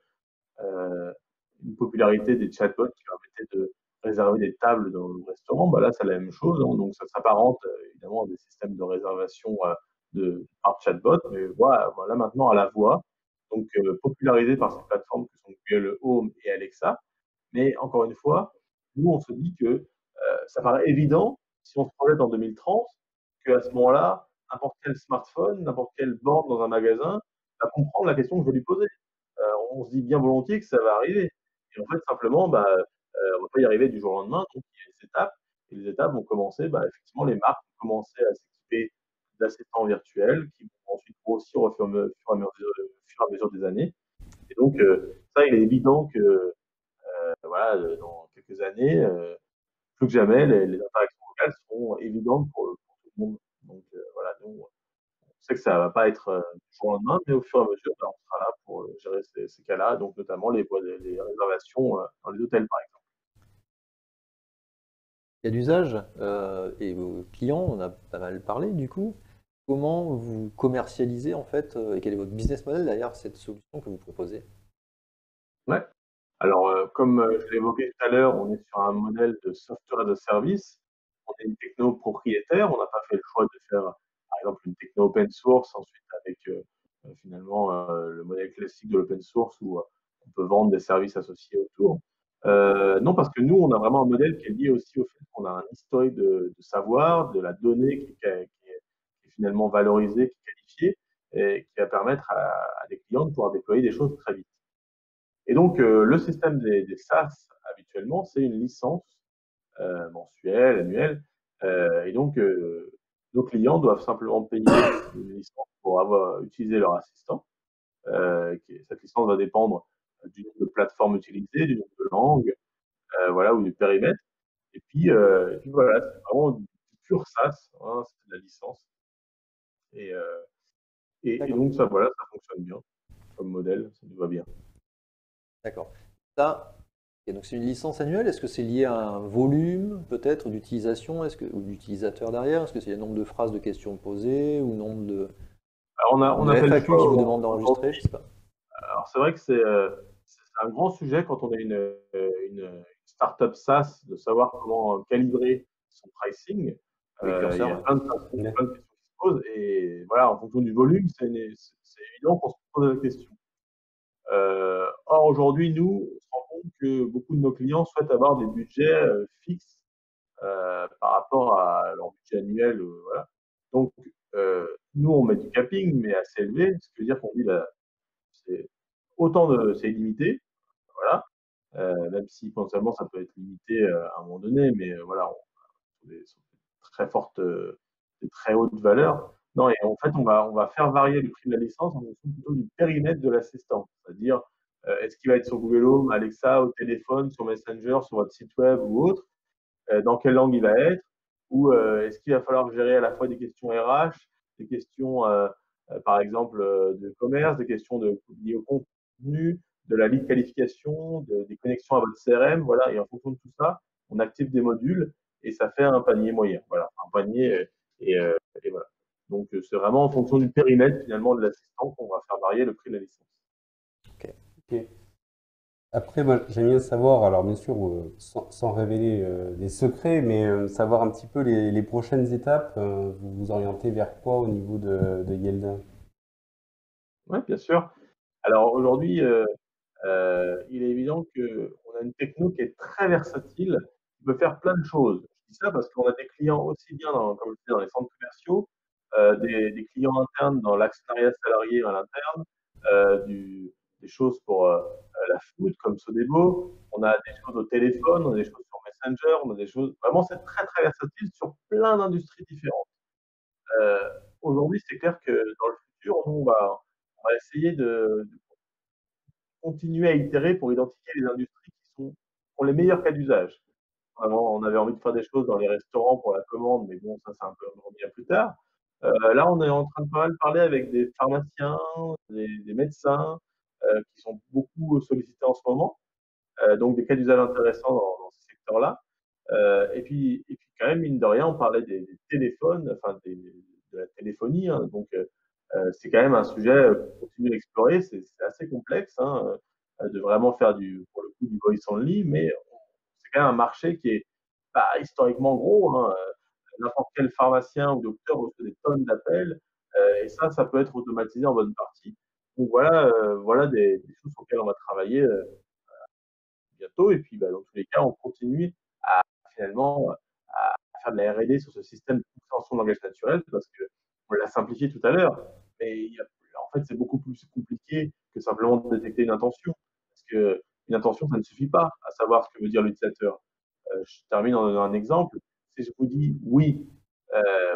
une popularité des chatbots qui permettaient de réserver des tables dans le restaurant. Là, c'est la même chose, hein. Donc, ça s'apparente évidemment à des systèmes de réservation par chatbot, mais voilà maintenant à la voix, donc popularisé par ces plateformes que sont Google Home et Alexa. Mais encore une fois, nous, on se dit que ça paraît évident, si on se projette en 2030, qu'à ce moment-là, n'importe quel smartphone, n'importe quelle borne dans un magasin va comprendre la question que je vais lui poser. On se dit bien volontiers que ça va arriver. Et en fait, simplement, on ne va pas y arriver du jour au lendemain. Donc, il y a des étapes. Et les étapes vont commencer, effectivement, les marques vont commencer à s'équiper d'assistants virtuels qui vont ensuite grossir au fur et à mesure des années. Et donc, ça, il est évident que dans quelques années, plus que jamais, les interactions locales seront évidentes pour tout le monde. Donc, nous, on sait que ça ne va pas être du jour au lendemain, mais au fur et à mesure, on sera là pour gérer ces cas-là, donc notamment les réservations dans les hôtels, par exemple. Il y a d'usage et vos clients, on a pas mal parlé du coup. Comment vous commercialisez en fait et quel est votre business model derrière cette solution que vous proposez? Ouais. Alors, comme je l'ai évoqué tout à l'heure, on est sur un modèle de software as a service. On est une techno propriétaire. On n'a pas fait le choix de faire, par exemple, une techno open source, ensuite avec finalement le modèle classique de l'open source où on peut vendre des services associés autour. Non, parce que nous, on a vraiment un modèle qui est lié aussi au fait qu'on a un historique de savoir, de la donnée qui est finalement valorisée, qui est qualifiée, et qui va permettre à des clients de pouvoir déployer des choses très vite. Et donc, le système des SaaS, habituellement, c'est une licence mensuelle, annuelle. Et donc, nos clients doivent simplement payer une licence pour avoir utilisé leur assistant. Cette licence va dépendre du nombre de plateformes utilisées, du nombre de langues, ou du périmètre. Et puis voilà, c'est vraiment du pur SaaS, hein, c'est de la licence. Et donc, ça fonctionne bien comme modèle, ça nous va bien. D'accord. Ça, ok, donc c'est une licence annuelle. Est-ce que c'est lié à un volume peut-être d'utilisation ou d'utilisateurs derrière? Est-ce que c'est le nombre de phrases de questions posées ou le nombre de, Alors, on a fait le FAQ choix qui vous demande d'enregistrer? Je sais pas. Alors, c'est vrai que c'est un grand sujet quand on est une startup SaaS de savoir comment calibrer son pricing. Oui, Il y curseur, a ouais. plein de questions qui se posent et voilà, en fonction du volume, c'est évident qu'on se pose la question. Or, aujourd'hui, nous, on se rend compte que beaucoup de nos clients souhaitent avoir des budgets fixes par rapport à leur budget annuel. Voilà. Donc, nous, on met du capping, mais assez élevé, ce qui veut dire qu'on dit c'est c'est illimité, voilà. Même si potentiellement ça peut être limité à un moment donné, mais voilà, sur des très fortes, des très hautes valeurs. Non, et en fait, on va faire varier le prix de la licence en fonction plutôt du périmètre de l'assistant. C'est-à-dire, est-ce qu'il va être sur Google Home, Alexa, au téléphone, sur Messenger, sur votre site web ou autre, dans quelle langue il va être, ou est-ce qu'il va falloir gérer à la fois des questions RH, des questions, par exemple, de commerce, des questions liées au contenu, de la lead qualification, des connexions à votre CRM, voilà. Et en fonction de tout ça, on active des modules et ça fait un panier moyen, voilà, un panier et, euh, et voilà. Donc c'est vraiment en fonction du périmètre finalement de l'assistant qu'on va faire varier le prix de la licence. Ok. Après, moi, j'aime bien savoir, alors bien sûr, sans révéler des secrets, mais savoir un petit peu les prochaines étapes. Vous vous orientez vers quoi au niveau de Yelda? Oui, bien sûr. Alors aujourd'hui, il est évident qu'on a une techno qui est très versatile, qui peut faire plein de choses. Je dis ça parce qu'on a des clients aussi bien comme je disais, dans les centres commerciaux, des clients internes dans l'actionnariat salarié à l'interne, des choses pour la food comme Sodebo. On a des choses au téléphone, on a des choses sur Messenger, on a des choses. Vraiment, c'est très très versatile sur plein d'industries différentes. Aujourd'hui, c'est clair que dans le futur, on va essayer de continuer à itérer pour identifier les industries qui ont les meilleurs cas d'usage. Vraiment, on avait envie de faire des choses dans les restaurants pour la commande, mais bon, ça, c'est un peu revient plus tard. Là, on est en train de pas mal parler avec des pharmaciens, des médecins, qui sont beaucoup sollicités en ce moment. Donc, des cas d'usage intéressants dans ce secteur-là. Et puis, quand même, mine de rien, on parlait des téléphones, enfin, de la téléphonie. Hein. Donc, c'est quand même un sujet qu'on continue à explorer. C'est assez complexe, hein, de vraiment faire pour le coup, du voice only, mais c'est quand même un marché qui est pas historiquement gros. Hein. N'importe quel pharmacien ou docteur reçoit des tonnes d'appels, et ça peut être automatisé en bonne partie. Donc voilà des choses sur lesquelles on va travailler bientôt. Et puis, dans tous les cas, on continue à finalement à faire de la R&D sur ce système de compréhension de langage naturel parce que on l'a simplifié tout à l'heure. Mais en fait, c'est beaucoup plus compliqué que simplement de détecter une intention. Parce que une intention, ça ne suffit pas à savoir ce que veut dire l'utilisateur. Je termine en donnant un exemple. Si je vous dis oui,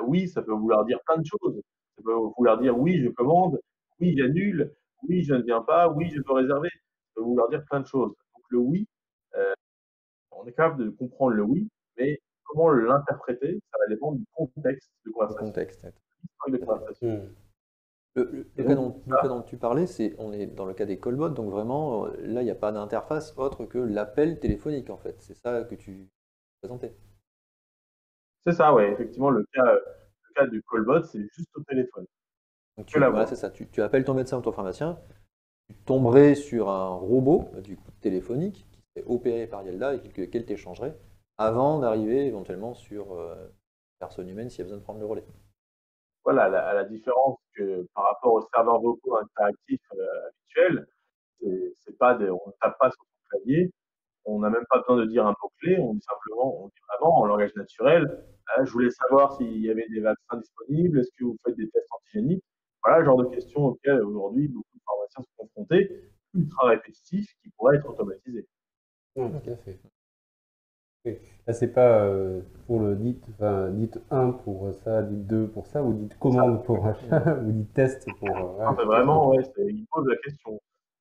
oui, ça peut vouloir dire plein de choses. Ça peut vouloir dire oui, je commande, oui, j'annule, oui, je ne viens pas, oui, je peux réserver. Ça peut vouloir dire plein de choses. Donc le oui, euh, on est capable de comprendre le oui, mais comment l'interpréter, ça va dépendre du contexte de Le conversation. contexte. De conversation. Le cas dont tu parlais, on est dans le cas des callbots, donc vraiment, là, il n'y a pas d'interface autre que l'appel téléphonique, en fait. C'est ça que tu présentais. C'est ça, ouais. Effectivement, le cas du callbot, c'est juste au téléphone. Donc Que la voilà, voix. c'est ça. Tu appelles ton médecin ou ton pharmacien, tu tomberais sur un robot, du coup, téléphonique, qui serait opéré par Yelda et qu'elle t'échangerait, avant d'arriver éventuellement sur personne humaine s'il y a besoin de prendre le relais. Voilà, à la différence que par rapport aux serveurs vocaux interactifs habituels, c'est pas on ne tape pas sur son clavier, on n'a même pas besoin de dire un mot-clé, on dit vraiment en langage naturel, je voulais savoir s'il y avait des vaccins disponibles, est-ce que vous faites des tests antigéniques? Voilà le genre de questions auxquelles aujourd'hui beaucoup de pharmaciens sont confrontés, ultra répétitifs, qui pourraient être automatisés. Tout à fait. Oui. Là, c'est pas pour le dites 1 pour ça, dites 2 pour ça, ou dites commande pour achat, ou dites test pour. Non, mais vraiment, ouais, il pose la question.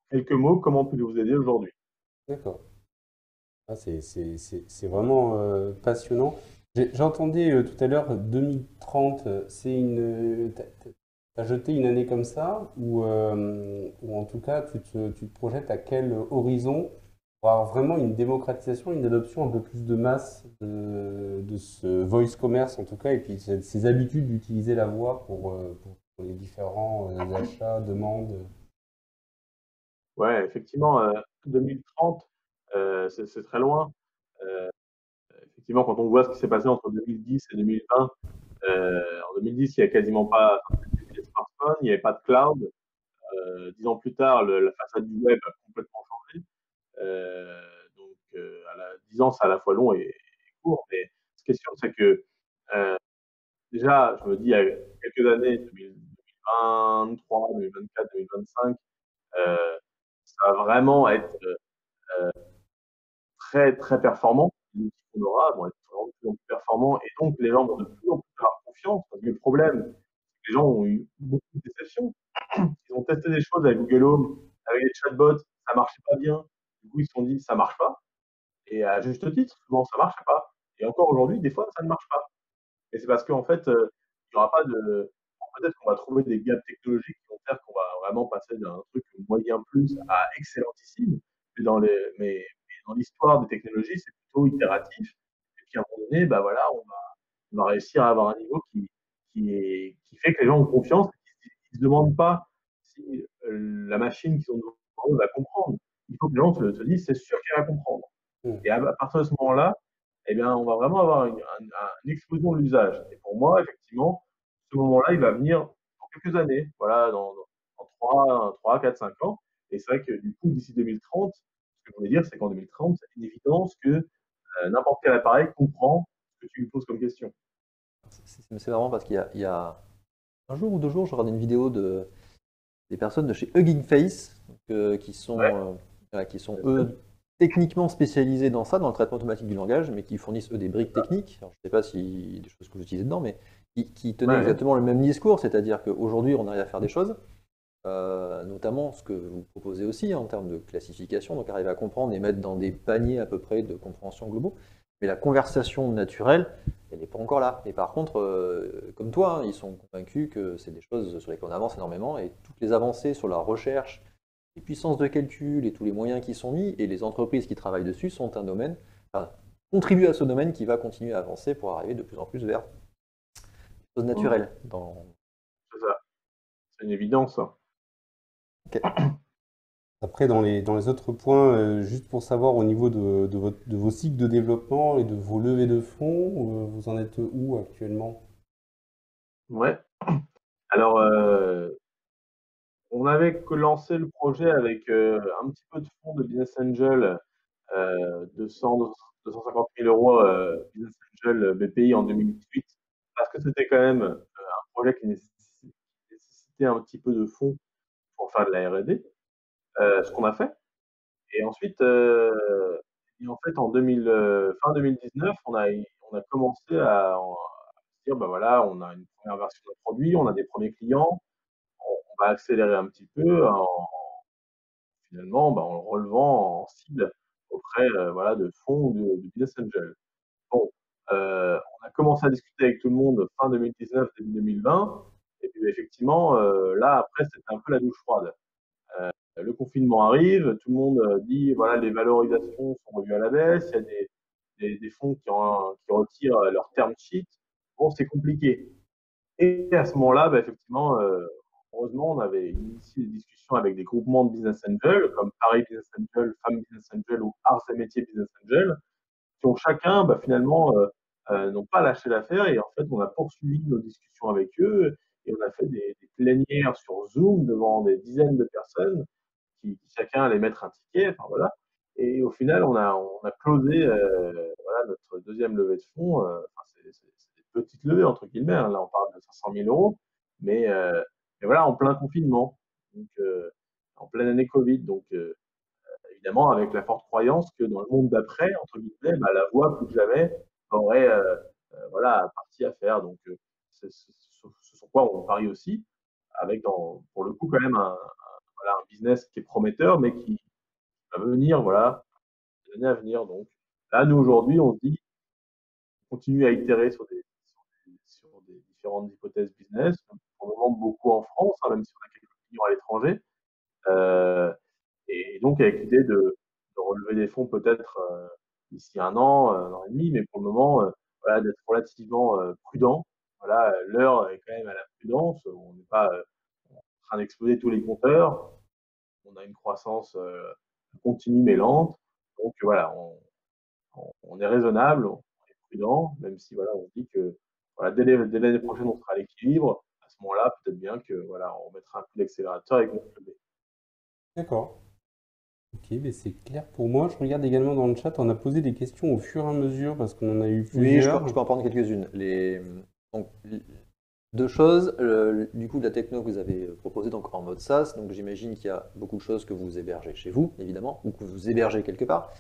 Quelques mots, comment puis-je vous aider aujourd'hui? D'accord. Ah, c'est vraiment passionnant. J'entendais tout à l'heure 2030, c'est t'as jeté une année comme ça, ou en tout cas tu te projettes à quel horizon pour avoir vraiment une démocratisation, une adoption un peu plus de masse de ce voice commerce en tout cas, et puis ces habitudes d'utiliser la voix pour les différents achats, demandes. Ouais, effectivement, 2030, c'est très loin. Effectivement, quand on voit ce qui s'est passé entre 2010 et 2020, en 2010, il n'y a quasiment pas de smartphones, il n'y avait pas de cloud. 10 ans plus tard, la façade du web a complètement changé. Donc, 10 ans, c'est à la fois long et court. Mais ce qui est sûr, c'est que déjà, je me dis, il y a quelques années, 2023, 2024, 2025, ça va vraiment être très, très performant. Les outils qu'on aura vont être vraiment de plus en plus performants et donc les gens vont de plus en plus avoir confiance. Parce que le problème, c'est que les gens ont eu beaucoup de déceptions. Ils ont testé des choses avec Google Home, avec les chatbots, ça marchait pas bien. Du coup, ils se sont dit, ça marche pas. Et à juste titre, souvent, ça marche pas. Et encore aujourd'hui, des fois, ça ne marche pas. Et c'est parce qu'en fait, il y aura pas de. Peut-être qu'on va trouver des gaps technologiques qui vont faire qu'on va vraiment passer d'un truc moyen plus à excellentissime. Mais dans l'histoire des technologies, c'est plutôt itératif. Et puis à un moment donné, bah voilà, on va réussir à avoir un niveau qui fait que les gens ont confiance et qu'ils ne se demandent pas si la machine qu'ils ont devant eux va comprendre. Il faut que les gens se disent, c'est sûr qu'elle va comprendre. Et à partir de ce moment-là, eh bien, on va vraiment avoir une explosion de l'usage. Et pour moi, effectivement, ce moment-là, il va venir dans quelques années, voilà, dans 3, 4, 5 ans. Et c'est vrai que du coup, d'ici 2030, ce que je voulais dire, c'est qu'en 2030, c'est une évidence que n'importe quel appareil comprend ce que tu lui poses comme question. C'est marrant parce qu'il y a un jour ou 2 jours, je regardais une vidéo des personnes de chez Hugging Face, qui sont, Ouais. voilà, qui sont eux techniquement spécialisés dans ça, dans le traitement automatique du langage, mais qui fournissent eux des briques techniques. Alors, je ne sais pas si des choses que vous utilisez dedans, mais qui tenaient exactement le même discours, c'est-à-dire qu'aujourd'hui on arrive à faire des choses, notamment ce que vous proposez aussi en termes de classification, donc arriver à comprendre et mettre dans des paniers à peu près de compréhension globaux. Mais la conversation naturelle, elle n'est pas encore là. Et par contre, comme toi, ils sont convaincus que c'est des choses sur lesquelles on avance énormément, et toutes les avancées sur la recherche, les puissances de calcul et tous les moyens qui sont mis, et les entreprises qui travaillent dessus sont un domaine, contribuent à ce domaine qui va continuer à avancer pour arriver de plus en plus vers des choses naturelles. C'est ça. C'est une évidence. Okay. Après, dans les autres points, juste pour savoir au niveau de vos cycles de développement et de vos levées de fonds, vous en êtes où actuellement? Ouais. Alors, on avait lancé le projet avec un petit peu de fonds de Business Angel, 250 000 euros Business Angel BPI en 2018, parce que c'était quand même un projet qui nécessitait un petit peu de fonds pour faire de la R&D, ce qu'on a fait. Et ensuite, en fait, fin 2019, on a commencé à se dire, bah voilà, on a une première version de produit, on a des premiers clients, on va accélérer un petit peu finalement, en le relevant en cible auprès voilà, de fonds ou de business angel. Bon, on a commencé à discuter avec tout le monde fin 2019, début 2020, et puis effectivement, là, après, c'était un peu la douche froide. Le confinement arrive, tout le monde dit voilà, les valorisations sont revues à la baisse, il y a des fonds qui retirent leur term sheet. Bon, c'est compliqué. Et à ce moment-là, effectivement, heureusement, on avait initié des discussions avec des groupements de business angels, comme Paris Business Angel, Femmes Business Angel ou Arts et Métiers Business Angel, qui ont chacun, finalement, n'ont pas lâché l'affaire. Et en fait, on a poursuivi nos discussions avec eux et on a fait des plénières sur Zoom devant des dizaines de personnes qui chacun allait mettre un ticket. Enfin, voilà. Et au final, on a closé voilà, notre deuxième levée de fonds. C'est des petites levées, entre guillemets. Hein. Là, on parle de 500 000 euros. Mais voilà, en plein confinement. Donc, en pleine année Covid. Donc, évidemment, avec la forte croyance que dans le monde d'après, entre guillemets, la voie, plus que jamais, aurait voilà, partie à faire. Donc, c'est sur quoi on parie aussi, avec, pour le coup, quand même voilà, un business qui est prometteur, mais qui va venir, voilà, les années à venir. Donc, là, nous, aujourd'hui, on se dit, on continue à itérer sur des différentes hypothèses business. Pour le moment, beaucoup en France, hein, même si on a quelques clients à l'étranger. Et donc, avec l'idée de relever des fonds peut-être d'ici un an et demi, mais pour le moment, voilà, d'être relativement prudent. Voilà, l'heure est quand même à la prudence. On n'est pas en train d'exploser tous les compteurs. On a une croissance continue mais lente. Donc voilà, on est raisonnable, on est prudent, même si voilà, on dit que voilà, dès l'année prochaine, on sera à l'équilibre. À ce moment-là, peut-être bien que voilà, on mettra un coup d'accélérateur et qu'on se lever. D'accord. Ok, mais c'est clair pour moi. Je regarde également dans le chat, on a posé des questions au fur et à mesure parce qu'on en a eu plusieurs. Oui, je peux en prendre quelques-unes. Donc, deux choses. Du coup, la techno que vous avez proposée donc, en mode SaaS, donc j'imagine qu'il y a beaucoup de choses que vous hébergez chez vous, évidemment, ou que vous hébergez quelque part.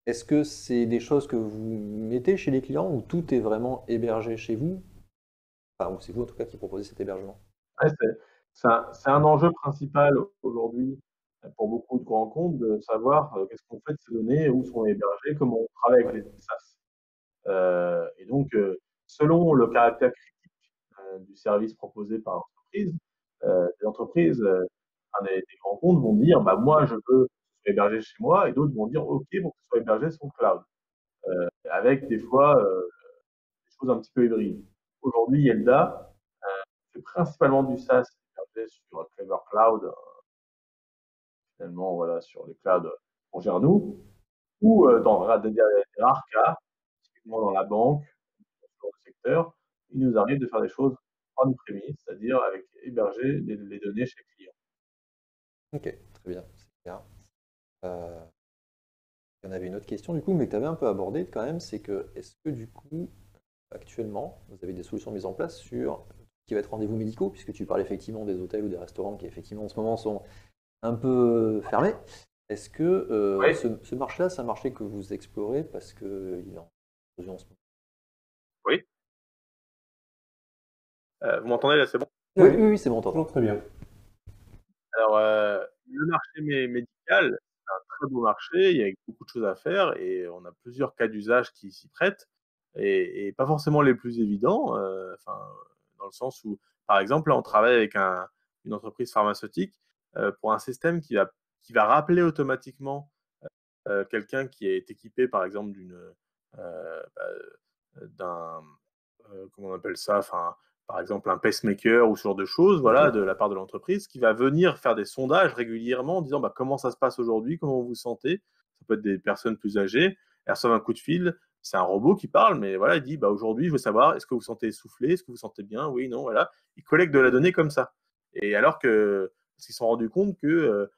Est-ce que c'est des choses que vous mettez chez les clients ou tout est vraiment hébergé chez vous? Enfin, ou c'est vous en tout cas qui proposez cet hébergement? Ouais, c'est un enjeu principal aujourd'hui pour beaucoup de grands comptes de savoir qu'est-ce qu'on fait de ces données, où sont hébergées, comment on travaille avec les SaaS. Et donc, selon le caractère critique du service proposé par l'entreprise, des entreprises, des grands comptes vont dire moi, je veux que ce soit hébergé chez moi, et d'autres vont dire OK pour que ce soit hébergé sur le cloud, avec des fois des choses un petit peu hybrides. Aujourd'hui, Yelda fait principalement du SaaS hébergé sur Clever Cloud, finalement, voilà, sur les clouds qu'on gère nous, ou dans des rares cas, typiquement dans la banque, dans le secteur, il nous arrive de faire des choses on-premise, c'est-à-dire avec héberger les données chez le client. Ok, très bien, c'est clair. Il y en avait une autre question du coup, mais que tu avais un peu abordé quand même, c'est que est-ce que du coup, actuellement, vous avez des solutions mises en place sur ce qui va être rendez-vous médicaux, puisque tu parles effectivement des hôtels ou des restaurants qui effectivement en ce moment sont un peu fermés. Est-ce que Oui. ce marché-là, c'est un marché que vous explorez parce qu'il est en explosion en ce moment? Oui. Vous m'entendez là, c'est bon? Oui, c'est bon, toujours t'entends. très bien. Alors, le marché médical, c'est un très beau marché, il y a beaucoup de choses à faire et on a plusieurs cas d'usage qui s'y prêtent et pas forcément les plus évidents, enfin, dans le sens où, par exemple, là, on travaille avec une entreprise pharmaceutique, pour un système qui va rappeler automatiquement, quelqu'un qui est équipé, par exemple, bah, d'un, comment on appelle ça? Enfin, par exemple, un pacemaker ou ce genre de choses, voilà, Ok. de la part de l'entreprise, qui va venir faire des sondages régulièrement en disant: «Bah, comment ça se passe aujourd'hui? Comment vous vous sentez?» Ça peut être des personnes plus âgées. Elles reçoivent un coup de fil, c'est un robot qui parle, mais voilà, il dit: «Bah, aujourd'hui, je veux savoir, est-ce que vous vous sentez essoufflé? Est-ce que vous vous sentez bien? Oui, non?» voilà. Ils collectent de la donnée comme ça et alors que parce qu'ils se sont rendus compte que,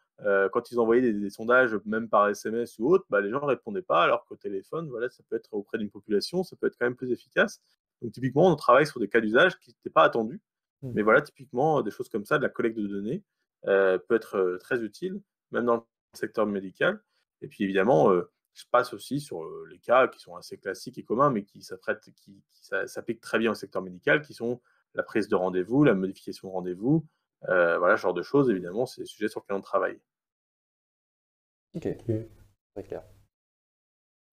quand ils envoyaient des sondages, même par SMS ou autre, bah, les gens ne répondaient pas, alors qu'au téléphone, voilà, ça peut être auprès d'une population, ça peut être quand même plus efficace. Donc typiquement, on travaille sur des cas d'usage qui n'étaient pas attendus. Mmh. Mais voilà, typiquement, des choses comme ça, de la collecte de données, peut être, très utile, même dans le secteur médical. Et puis évidemment, je passe aussi sur, les cas qui sont assez classiques et communs, mais qui s'appliquent très bien au secteur médical, qui sont la prise de rendez-vous, la modification de rendez-vous, voilà, ce genre de choses, évidemment, c'est des sujets sur lesquels on travaille. Ok, Ok. très clair.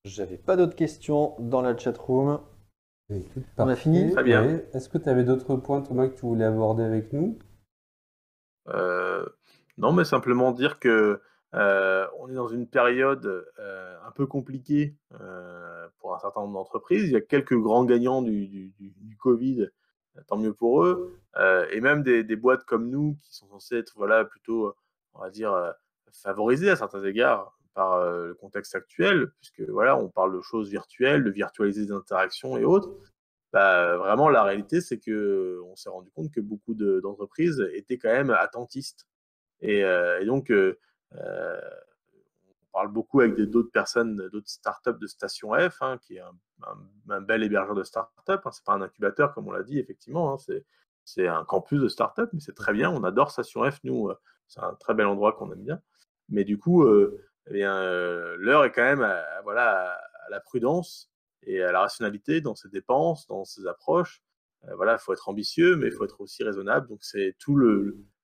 J'avais pas d'autres questions dans la chat room. Écoute, On a fini? parfait. Très bien. Ouais. Est-ce que tu avais d'autres points, Thomas, que tu voulais aborder avec nous? Non, mais simplement dire que, on est dans une période, un peu compliquée, pour un certain nombre d'entreprises. Il y a quelques grands gagnants du covid, tant mieux pour eux, et même des boîtes comme nous qui sont censées être, voilà, plutôt, on va dire, favorisées à certains égards par, le contexte actuel, puisque, voilà, on parle de choses virtuelles, de virtualiser des interactions et autres. Bah, vraiment la réalité, c'est qu'on s'est rendu compte que beaucoup d'entreprises étaient quand même attentistes et donc on parle beaucoup avec d'autres personnes, d'autres startups de Station F, hein, qui est un bel hébergeur de startups, hein. C'est pas un incubateur comme on l'a dit effectivement, hein, c'est un campus de startups, mais c'est très bien. On adore Station F, nous, c'est un très bel endroit qu'on aime bien. Mais du coup, eh bien, l'heure est quand même voilà, à la prudence et à la rationalité dans ses dépenses, dans ses approches. Voilà, il faut être ambitieux, mais il faut être aussi raisonnable. Donc c'est tout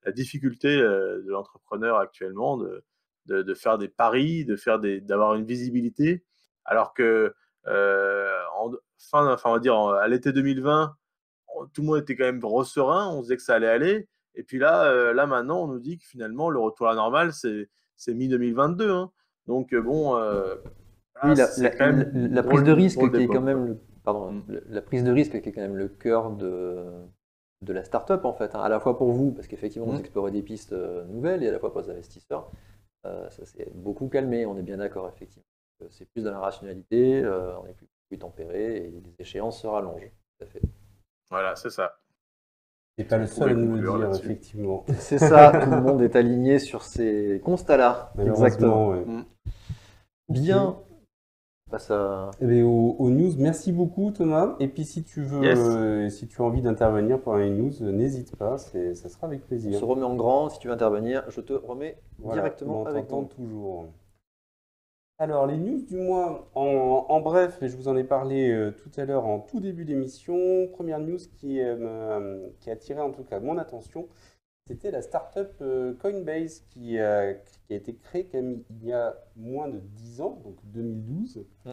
la difficulté, de l'entrepreneur actuellement de faire des paris, d'avoir une visibilité, alors que, enfin, on va dire, à l'été 2020, tout le monde était quand même serein, on se disait que ça allait aller et puis là maintenant, on nous dit que finalement le retour à la normale, c'est mi-2022, hein. Donc bon, Oui, voilà, c'est quand même la prise de risque drôle qui est quand d'époque, quoi. même pardon, Mmh. la prise de risque qui est quand même le cœur de la start-up en fait, hein. À la fois pour vous, parce qu'effectivement vous Mmh. explorez des pistes nouvelles, et à la fois pour les investisseurs. Ça s'est beaucoup calmé, on est bien d'accord, effectivement. C'est plus dans la rationalité, on est plus tempéré et les échéances se rallongent. Tout à fait. Voilà, c'est ça. Tu pas Si le on seul à pouvait nous le conclure dire, là-dessus. effectivement. C'est ça, tout le monde est aligné sur ces constats-là. Malheureusement, Exactement. ouais. Mmh. Ok. Bien. Bah, ça... Eh bien, aux news, merci beaucoup Thomas. Et puis si tu veux, Yes. si tu as envie d'intervenir pour une news, n'hésite pas, ça sera avec On plaisir. se remet en grand, si tu veux intervenir, je te remets Voilà, directement on avec t'entend nous. toujours. Alors, les news du mois, en bref, et je vous en ai parlé tout à l'heure en tout début d'émission. Première news qui a attiré en tout cas mon attention, c'était la startup Coinbase qui a été créée quand même il y a moins de 10 ans, donc 2012, Mm.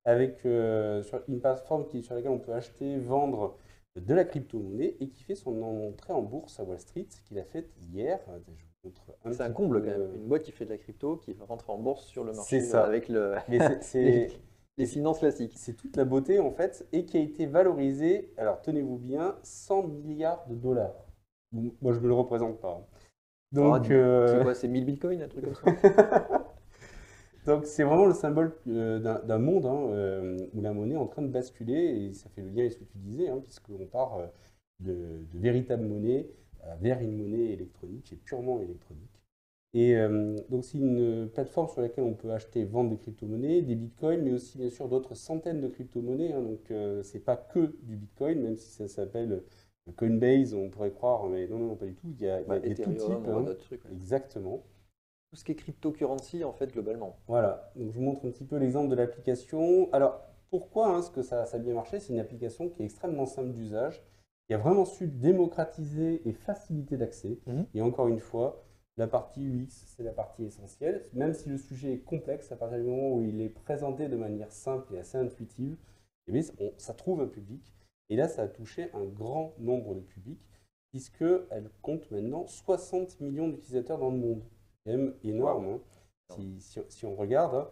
avec sur une plateforme sur laquelle on peut acheter, vendre de la crypto-monnaie et qui fait son entrée en bourse à Wall Street, qu'il a faite hier. Je vous montre un C'est un petit comble peu, quand même. Une boîte qui fait de la crypto, qui va rentrer en bourse sur le C'est marché ça. avec Mais les, les c'est- finances classiques. c'est toute la beauté en fait, et qui a été valorisée, alors tenez-vous bien, 100 milliards de dollars. Bon, moi je me le représente pas, hein. Ah, Donc, c'est quoi, c'est 1000 bitcoins, un truc comme ça? donc c'est vraiment le symbole d'un monde, hein, où la monnaie est en train de basculer, et ça fait le lien avec ce que tu disais, hein, puisqu'on part de véritable monnaie vers une monnaie électronique, et purement électronique. Et donc c'est une plateforme sur laquelle on peut acheter et vendre des crypto-monnaies, des bitcoins, mais aussi bien sûr d'autres centaines de crypto-monnaies, hein. Donc c'est pas que du bitcoin, même si ça s'appelle Coinbase, on pourrait croire, mais non, non, pas du tout. Il y a Bah, des tout Ethereum, types, on voit hein. d'autres trucs. Ouais. Exactement. tout ce qui est cryptocurrency, en fait, globalement. Voilà, donc je vous montre un petit peu l'exemple de l'application. Alors, pourquoi est-ce que ça a bien marché? C'est une application qui est extrêmement simple d'usage, qui a vraiment su démocratiser et faciliter l'accès. Et encore une fois, la partie UX, c'est la partie essentielle. Même si le sujet est complexe, à partir du moment où il est présenté de manière simple et assez intuitive, eh bien, ça trouve un public. Et là, ça a touché un grand nombre de publics, puisqu'elle compte maintenant 60 millions d'utilisateurs dans le monde. C'est quand même énorme, Wow. si on regarde.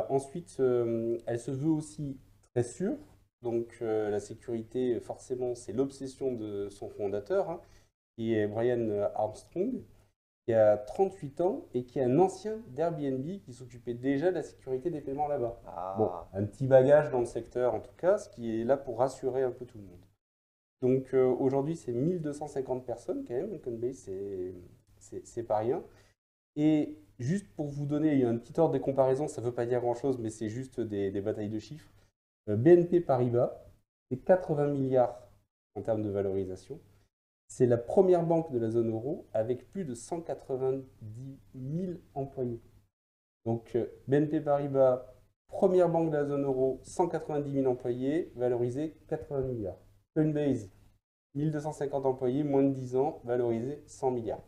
Ensuite, elle se veut aussi très sûre. Donc, la sécurité, forcément, c'est l'obsession de son fondateur, qui est Brian Armstrong, qui a 38 ans et qui est un ancien d'Airbnb qui s'occupait déjà de la sécurité des paiements là-bas. Bon, un petit bagage dans le secteur en tout cas, ce qui est là pour rassurer un peu tout le monde. Donc aujourd'hui, c'est 1250 personnes quand même. Coinbase, c'est pas rien. Et juste pour vous donner un petit ordre de comparaison, ça ne veut pas dire grand-chose, mais c'est juste des batailles de chiffres. BNP Paribas, c'est 80 milliards en termes de valorisation. C'est la première banque de la zone euro avec plus de 190 000 employés. Donc BNP Paribas, première banque de la zone euro, 190 000 employés, valorisé 80 milliards. Coinbase, 1250 employés, moins de 10 ans, valorisé 100 milliards.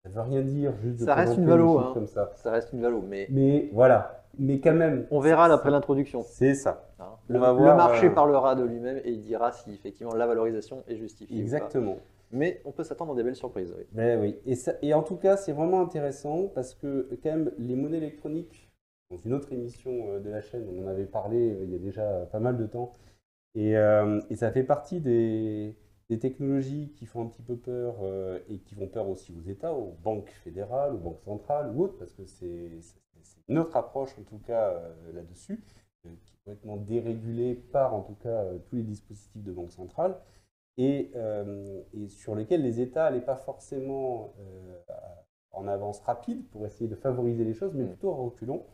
Ça ne veut rien dire, juste de Ça reste une valo, hein. Comme ça. Ça reste une valo, mais voilà. Mais quand même. On verra après l'introduction. C'est ça. Hein, le marché parlera de lui-même et il dira si effectivement la valorisation est justifiée. Exactement. Ou pas. Mais on peut s'attendre à des belles surprises. Oui. Ben oui. Et en tout cas, c'est vraiment intéressant parce que quand même, les monnaies électroniques, dans une autre émission de la chaîne, on en avait parlé il y a déjà pas mal de temps, et ça fait partie des technologies qui font un petit peu peur et qui font peur aussi aux États, aux banques fédérales, aux banques centrales ou autres, parce que c'est une autre approche en tout cas là-dessus, qui est complètement dérégulée par en tout cas tous les dispositifs de banque centrale et sur lesquels les États n'allaient pas forcément en avance rapide pour essayer de favoriser les choses, mais plutôt en reculant.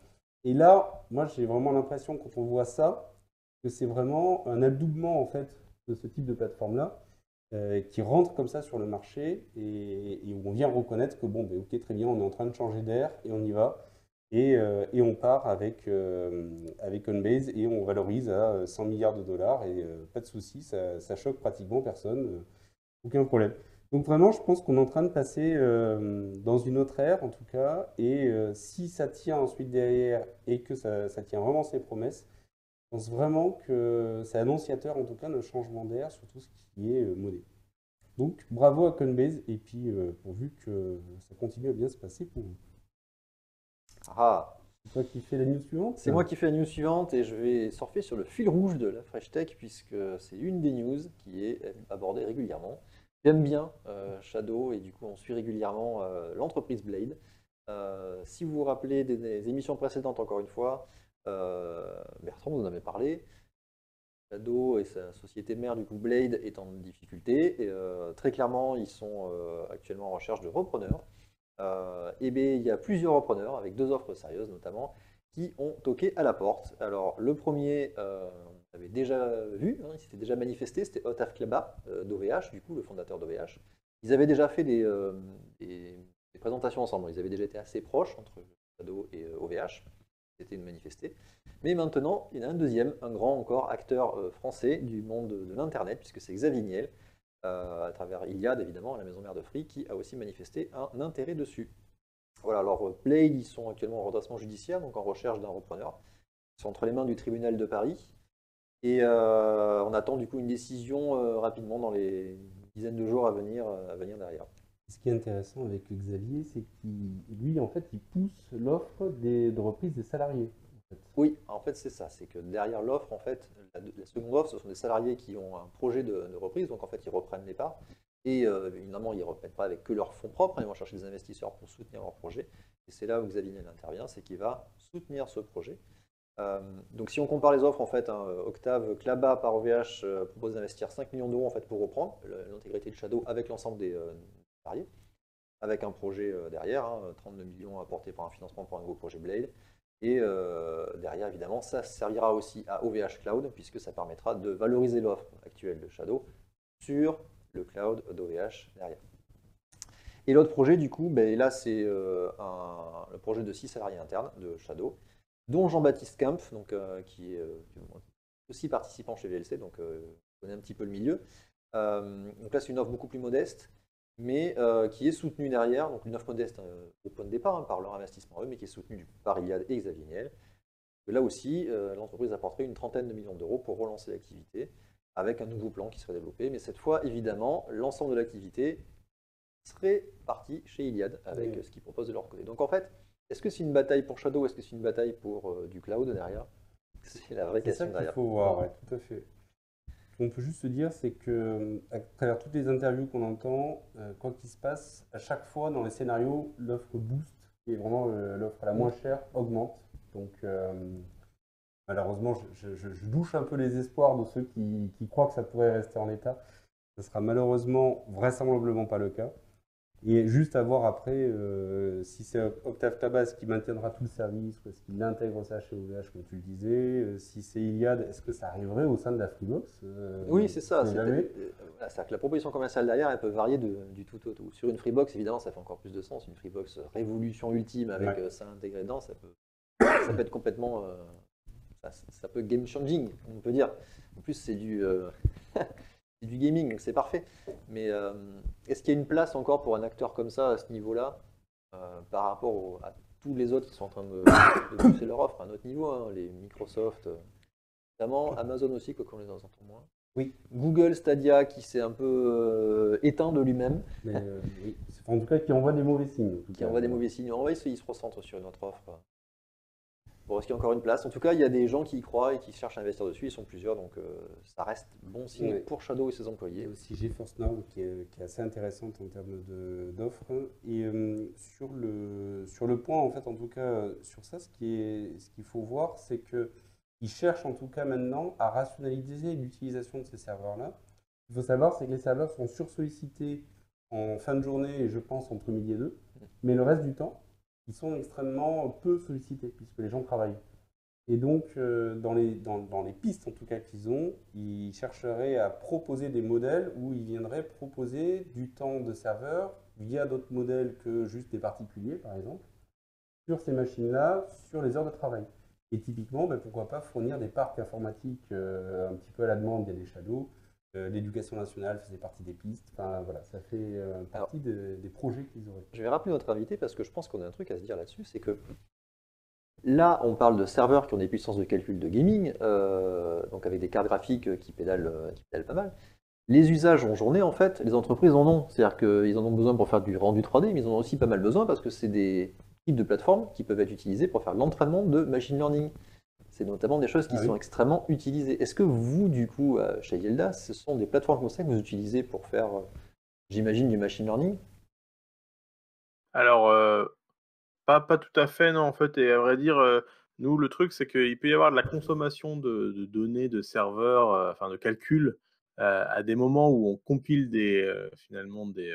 Et là, moi j'ai vraiment l'impression quand on voit ça, que c'est vraiment un adoubement en fait de ce type de plateforme-là, qui rentre comme ça sur le marché et où on vient reconnaître que bon, ben, ok, très bien, on est en train de changer d'air et on y va. Et on part avec Coinbase et on valorise à 100 milliards de dollars et pas de souci, ça choque pratiquement personne, aucun problème. Donc vraiment, je pense qu'on est en train de passer dans une autre ère en tout cas, et si ça tient ensuite derrière et que ça tient vraiment ses promesses, je pense vraiment que c'est annonciateur en tout cas d'un changement d'air sur tout ce qui est monnaie. Donc bravo à Coinbase et puis pourvu que ça continue à bien se passer pour vous. Ah. C'est toi qui fais la news suivante? C'est moi qui fais la news suivante et je vais surfer sur le fil rouge de la Fresh Tech puisque c'est une des news qui est abordée régulièrement. J'aime bien Shadow et du coup on suit régulièrement l'entreprise Blade. Si vous vous rappelez des émissions précédentes, encore une fois, Bertrand vous en avait parlé. Shadow et sa société mère, du coup Blade, est en difficulté. Et, très clairement, ils sont actuellement en recherche de repreneurs. Et bien, il y a plusieurs repreneurs, avec 2 offres sérieuses notamment, qui ont toqué à la porte. Alors, le premier, on avait déjà vu, il s'était déjà manifesté, c'était Otaf Klaba d'OVH, du coup, le fondateur d'OVH. Ils avaient déjà fait des présentations ensemble, ils avaient déjà été assez proches entre Shadow et OVH. C'était une manifestée. Mais maintenant, il y en a un deuxième, un grand encore acteur français du monde de l'Internet, puisque c'est Xavier Niel, à travers Iliad, évidemment, la maison mère de Free, qui a aussi manifesté un intérêt dessus. Voilà, alors Blade, ils sont actuellement en redressement judiciaire, donc en recherche d'un repreneur. Ils sont entre les mains du tribunal de Paris. Et on attend du coup une décision rapidement dans les dizaines de jours à venir derrière. Ce qui est intéressant avec Xavier, c'est qu'il, lui, en fait, il pousse l'offre de reprise des salariés. En fait. Oui, en fait, c'est ça. C'est que derrière l'offre, en fait, la seconde offre, ce sont des salariés qui ont un projet de reprise. Donc, en fait, ils reprennent les parts. Et évidemment, ils ne reprennent pas avec que leurs fonds propres. Ils vont chercher des investisseurs pour soutenir leur projet. Et c'est là où Xavier Niel intervient, c'est qu'il va soutenir ce projet. Donc, si on compare les offres, en fait, Octave Klaba par OVH propose d'investir 5 millions d'euros en fait, pour reprendre l'intégrité de Shadow avec l'ensemble des salariés, avec un projet derrière, 32 millions apportés par un financement pour un nouveau projet Blade. Et derrière, évidemment, ça servira aussi à OVH Cloud, puisque ça permettra de valoriser l'offre actuelle de Shadow sur le cloud d'OVH derrière. Et l'autre projet, du coup, ben, là, c'est le projet de 6 salariés internes de Shadow, dont Jean-Baptiste Kempf, donc, qui est aussi participant chez VLC, donc connaît un petit peu le milieu. Donc là, c'est une offre beaucoup plus modeste, mais qui est soutenue derrière, donc une offre modeste au point de départ par leur investissement eux, mais qui est soutenue du coup, par Iliad et Xavier Niel. Là aussi, l'entreprise apporterait une trentaine de millions d'euros pour relancer l'activité, avec un nouveau plan qui serait développé. Mais cette fois, évidemment, l'ensemble de l'activité serait parti chez Iliad, avec ce qu'ils proposent de leur côté. Donc en fait, est-ce que c'est une bataille pour Shadow, est-ce que c'est une bataille pour du cloud derrière? C'est la vraie question derrière. Il faut voir, ouais, tout à fait. Ce qu'on peut juste se dire, c'est que à travers toutes les interviews qu'on entend, quoi qu'il se passe, à chaque fois dans les scénarios, l'offre Boost, qui est vraiment l'offre la moins chère, augmente. Donc malheureusement, je douche un peu les espoirs de ceux qui croient que ça pourrait rester en l'état. Ce sera malheureusement vraisemblablement pas le cas. Et juste à voir après si c'est Octave Tabas qui maintiendra tout le service ou est-ce qu'il intègre ça chez OVH, comme tu le disais. Si c'est Iliad, est-ce que ça arriverait au sein de la Freebox Oui, c'est ça. C'est-à-dire que la proposition commerciale derrière, elle peut varier du tout au tout. Sur une Freebox, évidemment, ça fait encore plus de sens. Une Freebox révolution ultime avec ça intégré dedans, ça peut être complètement... ça peut game changing, on peut dire. En plus, c'est du... c'est du gaming, donc c'est parfait. Mais est-ce qu'il y a une place encore pour un acteur comme ça à ce niveau-là par rapport à tous les autres qui sont en train de pousser leur offre à un autre niveau, hein, les Microsoft, notamment Amazon aussi, quoi qu'on les entend moins. Oui. Google Stadia qui s'est un peu éteint de lui-même. Oui. En tout cas, qui envoie des mauvais signes. Des mauvais signes. On va essayer de se recentrer sur une autre offre. Bon, est-ce qu'il y a encore une place? En tout cas, il y a des gens qui y croient et qui cherchent à investir dessus. Ils sont plusieurs, donc ça reste bon signe pour Shadow et ses employés. Il y a aussi GeForce Now qui est assez intéressante en termes d'offres. Et sur le point, en fait, en tout cas, sur ça, ce qu'il faut voir, c'est qu'ils cherchent en tout cas maintenant à rationaliser l'utilisation de ces serveurs-là. Il faut savoir, c'est que les serveurs sont sursollicités en fin de journée et je pense entre midi et 2, mais le reste du temps, ils sont extrêmement peu sollicités puisque les gens travaillent. Et donc, dans les pistes en tout cas qu'ils ont, ils chercheraient à proposer des modèles où ils viendraient proposer du temps de serveur via d'autres modèles que juste des particuliers, par exemple, sur ces machines-là, sur les heures de travail. Et typiquement, pourquoi pas fournir des parcs informatiques un petit peu à la demande via des Shadow. L'éducation nationale faisait partie des pistes. Enfin, voilà, ça fait partie des projets qu'ils auraient. Je vais rappeler notre invité parce que je pense qu'on a un truc à se dire là-dessus, c'est que là, on parle de serveurs qui ont des puissances de calcul de gaming, donc avec des cartes graphiques qui pédalent pas mal. Les usages en journée, en fait, les entreprises en ont. C'est-à-dire qu'ils en ont besoin pour faire du rendu 3D, mais ils en ont aussi pas mal besoin parce que c'est des types de plateformes qui peuvent être utilisées pour faire l'entraînement de machine learning. C'est notamment des choses qui sont extrêmement utilisées. Est-ce que vous, du coup, chez Yelda, ce sont des plateformes comme ça que vous utilisez pour faire, j'imagine, du machine learning? Alors, pas tout à fait, non, en fait. Et à vrai dire, nous, le truc, c'est qu'il peut y avoir de la consommation de données, de serveurs, enfin de calculs, à des moments où on compile finalement des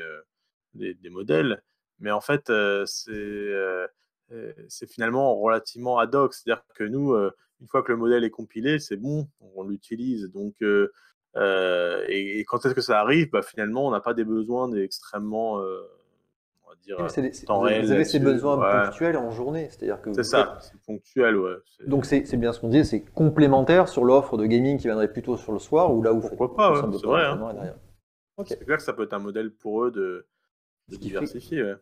modèles. Mais en fait, c'est finalement relativement ad hoc. C'est-à-dire que nous, une fois que le modèle est compilé, c'est bon, on l'utilise. Donc, et quand est-ce que ça arrive? Finalement, on n'a pas des besoins extrêmement, on va dire, temps réel. Vous avez ces besoins ponctuels en journée. C'est-à-dire que c'est ça, c'est ponctuel, ouais. Donc c'est bien ce qu'on disait, c'est complémentaire sur l'offre de gaming qui viendrait plutôt sur le soir ou là où pourquoi pas, ouais, c'est vrai. Okay. C'est clair que ça peut être un modèle pour eux de diversifier. Ouais.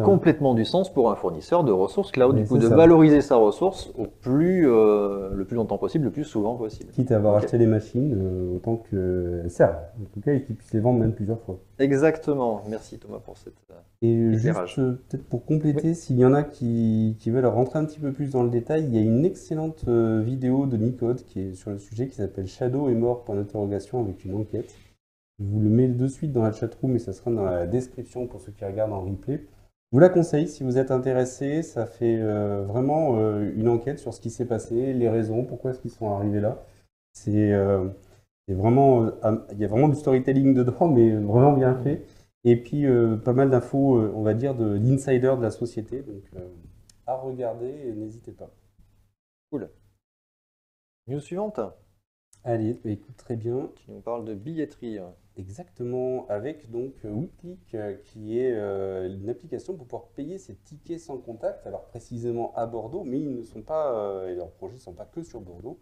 Complètement du sens pour un fournisseur de ressources cloud, du coup de valoriser sa ressource le plus longtemps possible, le plus souvent possible. Quitte à avoir acheté les machines, autant qu'elles servent, en tout cas, et qu'ils puissent les vendre même plusieurs fois. Exactement, merci Thomas pour cette Et juste peut-être pour compléter, s'il y en a qui veulent rentrer un petit peu plus dans le détail, il y a une excellente vidéo de Nicode qui est sur le sujet qui s'appelle Shadow est mort ? Avec une enquête. Je vous le mets de suite dans la chatroom et ça sera dans la description pour ceux qui regardent en replay. Je vous la conseille si vous êtes intéressé. Ça fait vraiment une enquête sur ce qui s'est passé, les raisons, pourquoi est-ce qu'ils sont arrivés là. C'est vraiment, il y a vraiment du storytelling dedans, mais vraiment bien fait. Et puis pas mal d'infos, on va dire, de l'insider de la société. Donc à regarder, n'hésitez pas. Cool. News suivante. Allez, écoute, très bien. Tu nous parles de billetterie. Exactement, avec donc WeClick, qui est une application pour pouvoir payer ses tickets sans contact, alors précisément à Bordeaux, mais ils ne sont pas, et leurs projets ne sont pas que sur Bordeaux.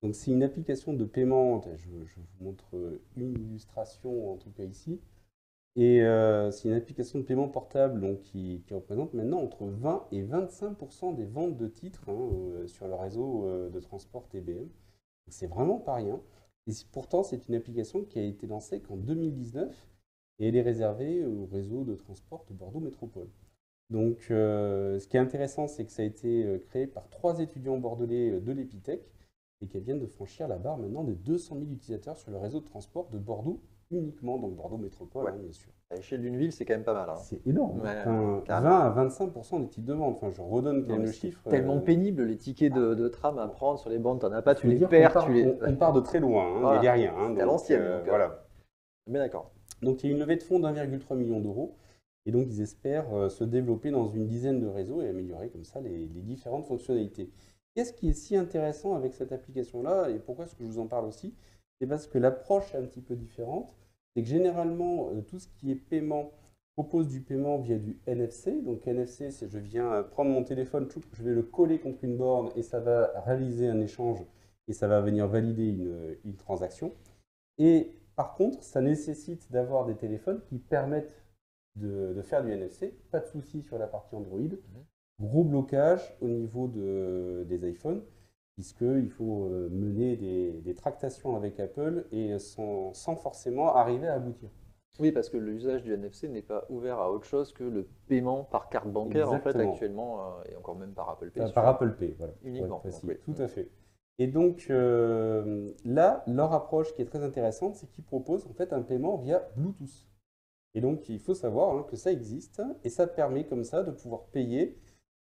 Donc c'est une application de paiement, je vous montre une illustration en tout cas ici, et c'est une application de paiement portable donc, qui représente maintenant entre 20 et 25% des ventes de titres sur le réseau de transport TBM. C'est vraiment pas rien. Et pourtant, c'est une application qui a été lancée qu'en 2019 et elle est réservée au réseau de transport de Bordeaux Métropole. Donc, ce qui est intéressant, c'est que ça a été créé par 3 étudiants bordelais de l'Epitech et qu'elles viennent de franchir la barre maintenant des 200 000 utilisateurs sur le réseau de transport de Bordeaux uniquement, donc Bordeaux Métropole, Ouais. bien sûr. À l'échelle d'une ville, c'est quand même pas mal. Hein. C'est énorme. Ouais, Enfin, carrément. 20 à 25% des titres de vente. Enfin, je redonne quand même le chiffre. Tellement pénible, les tickets de tram à prendre sur les bandes, t'en as pas, tu les dire perds. on part de très loin, hein, Voilà. il n'y a rien. Hein, C'était à donc, l'ancienne. voilà. Mais d'accord. Donc il y a une levée de fonds d'1,3 million d'euros. Et donc ils espèrent se développer dans une dizaine de réseaux et améliorer comme ça les différentes fonctionnalités. Qu'est-ce qui est si intéressant avec cette application-là et pourquoi est-ce que je vous en parle aussi? C'est parce que l'approche est un petit peu différente. C'est que généralement, tout ce qui est paiement propose du paiement via du NFC. Donc NFC, c'est je viens prendre mon téléphone, je vais le coller contre une borne et ça va réaliser un échange et ça va venir valider une transaction. Et par contre, ça nécessite d'avoir des téléphones qui permettent de faire du NFC. Pas de souci sur la partie Android. Gros blocage au niveau des iPhones, puisqu'il faut mener des tractations avec Apple et sans forcément arriver à aboutir. Oui, parce que l'usage du NFC n'est pas ouvert à autre chose que le paiement par carte bancaire, Exactement. en fait, actuellement, et encore même par Apple Pay. Par Apple Pay, voilà. Uniquement. Donc, Oui. tout à fait. Et donc là, leur approche qui est très intéressante, c'est qu'ils proposent en fait un paiement via Bluetooth. Et donc il faut savoir que ça existe et ça permet comme ça de pouvoir payer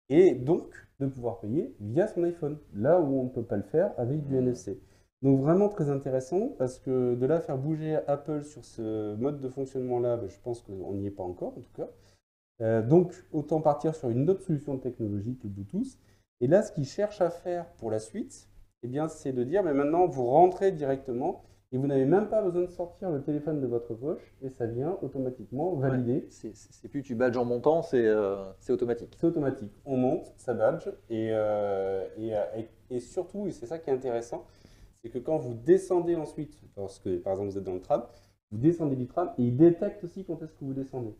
et donc de pouvoir payer via son iPhone, là où on ne peut pas le faire avec du NFC. Donc vraiment très intéressant parce que de là faire bouger Apple sur ce mode de fonctionnement-là, je pense qu'on n'y est pas encore en tout cas. Donc autant partir sur une autre solution technologique, le Bluetooth. Et là, ce qu'ils cherchent à faire pour la suite, eh bien, c'est de dire, mais maintenant, vous rentrez directement et vous n'avez même pas besoin de sortir le téléphone de votre poche et ça vient automatiquement valider. Ouais, c'est plus tu badges en montant, c'est automatique. C'est automatique. On monte, ça badge et surtout, et c'est ça qui est intéressant, c'est que quand vous descendez ensuite, lorsque par exemple vous êtes dans le tram, vous descendez du tram et il détecte aussi quand est-ce que vous descendez.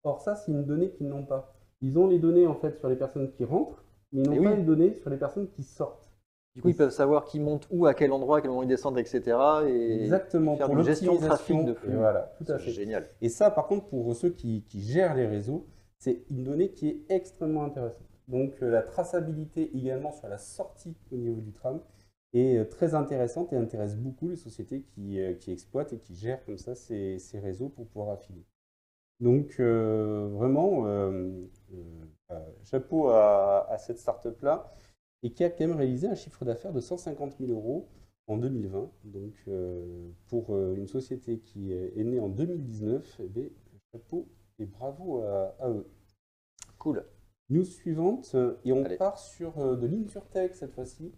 Or ça, c'est une donnée qu'ils n'ont pas. Ils ont les données en fait sur les personnes qui rentrent, mais ils n'ont pas les données sur les personnes qui sortent. Du coup, ils peuvent savoir qui monte où, à quel endroit, à quel moment ils descendent, etc. Et exactement, faire pour une gestion de l'optimisation trafic de flux. Et voilà, tout à fait. C'est génial. Et ça, par contre, pour ceux qui gèrent les réseaux, c'est une donnée qui est extrêmement intéressante. Donc la traçabilité également sur la sortie au niveau du tram est très intéressante et intéresse beaucoup les sociétés qui exploitent et qui gèrent comme ça ces réseaux pour pouvoir affiner. Donc vraiment, chapeau à cette start-up-là et qui a quand même réalisé un chiffre d'affaires de 150 000 euros en 2020. Donc pour une société qui est née en 2019, eh bien, chapeau et bravo à eux. Cool. News suivante, et on part sur de l'InsurTech cette fois-ci,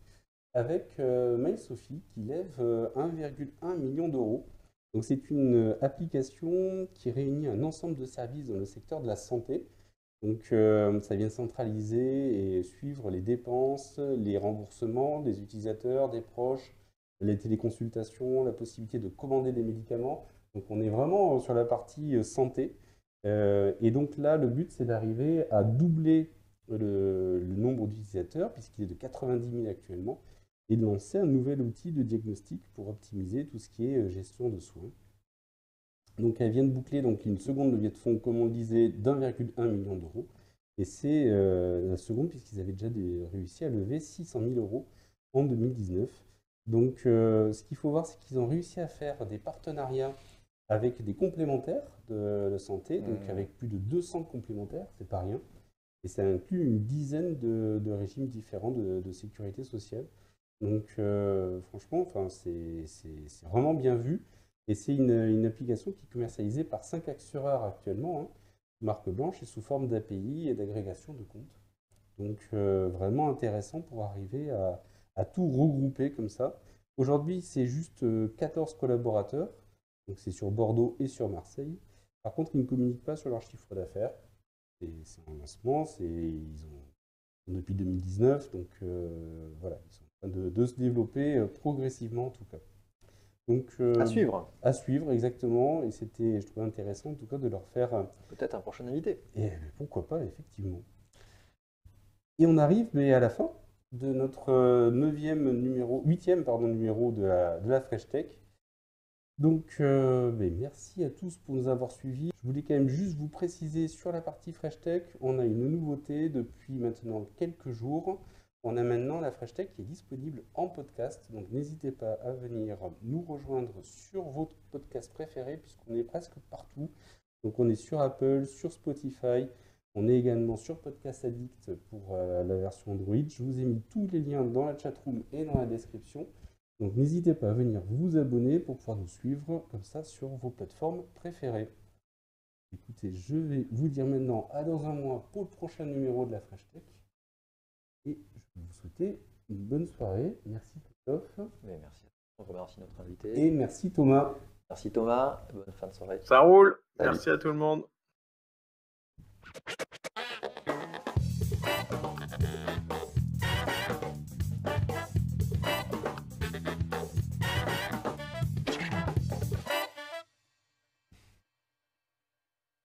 avec MySophie qui lève 1,1 million d'euros. Donc c'est une application qui réunit un ensemble de services dans le secteur de la santé. Donc ça vient centraliser et suivre les dépenses, les remboursements des utilisateurs, des proches, les téléconsultations, la possibilité de commander des médicaments. Donc on est vraiment sur la partie santé. Et donc là, le but, c'est d'arriver à doubler le nombre d'utilisateurs, puisqu'il est de 90 000 actuellement, et de lancer un nouvel outil de diagnostic pour optimiser tout ce qui est gestion de soins. Donc elle vient de boucler donc, une seconde levée de fonds, comme on le disait, d'1,1 million d'euros. Et c'est la seconde, puisqu'ils avaient déjà réussi à lever 600 000 euros en 2019. Donc ce qu'il faut voir, c'est qu'ils ont réussi à faire des partenariats avec des complémentaires de santé, donc avec plus de 200 complémentaires, c'est pas rien. Et ça inclut une dizaine de régimes différents de sécurité sociale. Donc franchement, c'est vraiment bien vu. Et c'est une application qui est commercialisée par 5 assureurs actuellement, hein, marque blanche et sous forme d'API et d'agrégation de comptes. Donc vraiment intéressant pour arriver à tout regrouper comme ça. Aujourd'hui, c'est juste 14 collaborateurs. Donc c'est sur Bordeaux et sur Marseille. Par contre, ils ne communiquent pas sur leur chiffre d'affaires. C'est un lancement, ils ont depuis 2019, donc voilà, ils sont en train de se développer progressivement en tout cas. Donc, à suivre. À suivre, exactement. Et je trouvais intéressant en tout cas de leur faire. Peut-être un prochain invité. Et pourquoi pas, effectivement. Et on arrive à la fin de notre 8e numéro de la Fresh Tech. Donc, merci à tous pour nous avoir suivis. Je voulais quand même juste vous préciser sur la partie Fresh Tech, on a une nouveauté depuis maintenant quelques jours. On a maintenant la Fresh Tech qui est disponible en podcast. Donc, n'hésitez pas à venir nous rejoindre sur votre podcast préféré puisqu'on est presque partout. Donc, on est sur Apple, sur Spotify. On est également sur Podcast Addict pour la version Android. Je vous ai mis tous les liens dans la chatroom et dans la description. Donc n'hésitez pas à venir vous abonner pour pouvoir nous suivre comme ça sur vos plateformes préférées. Écoutez, je vais vous dire maintenant à dans un mois pour le prochain numéro de la Fresh Tech. Et je vais vous souhaiter une bonne soirée. Merci Christophe. Merci. On remercie notre invité. Et merci Thomas. Merci Thomas. Bonne fin de soirée. Ça roule. Salut. Merci à tout le monde.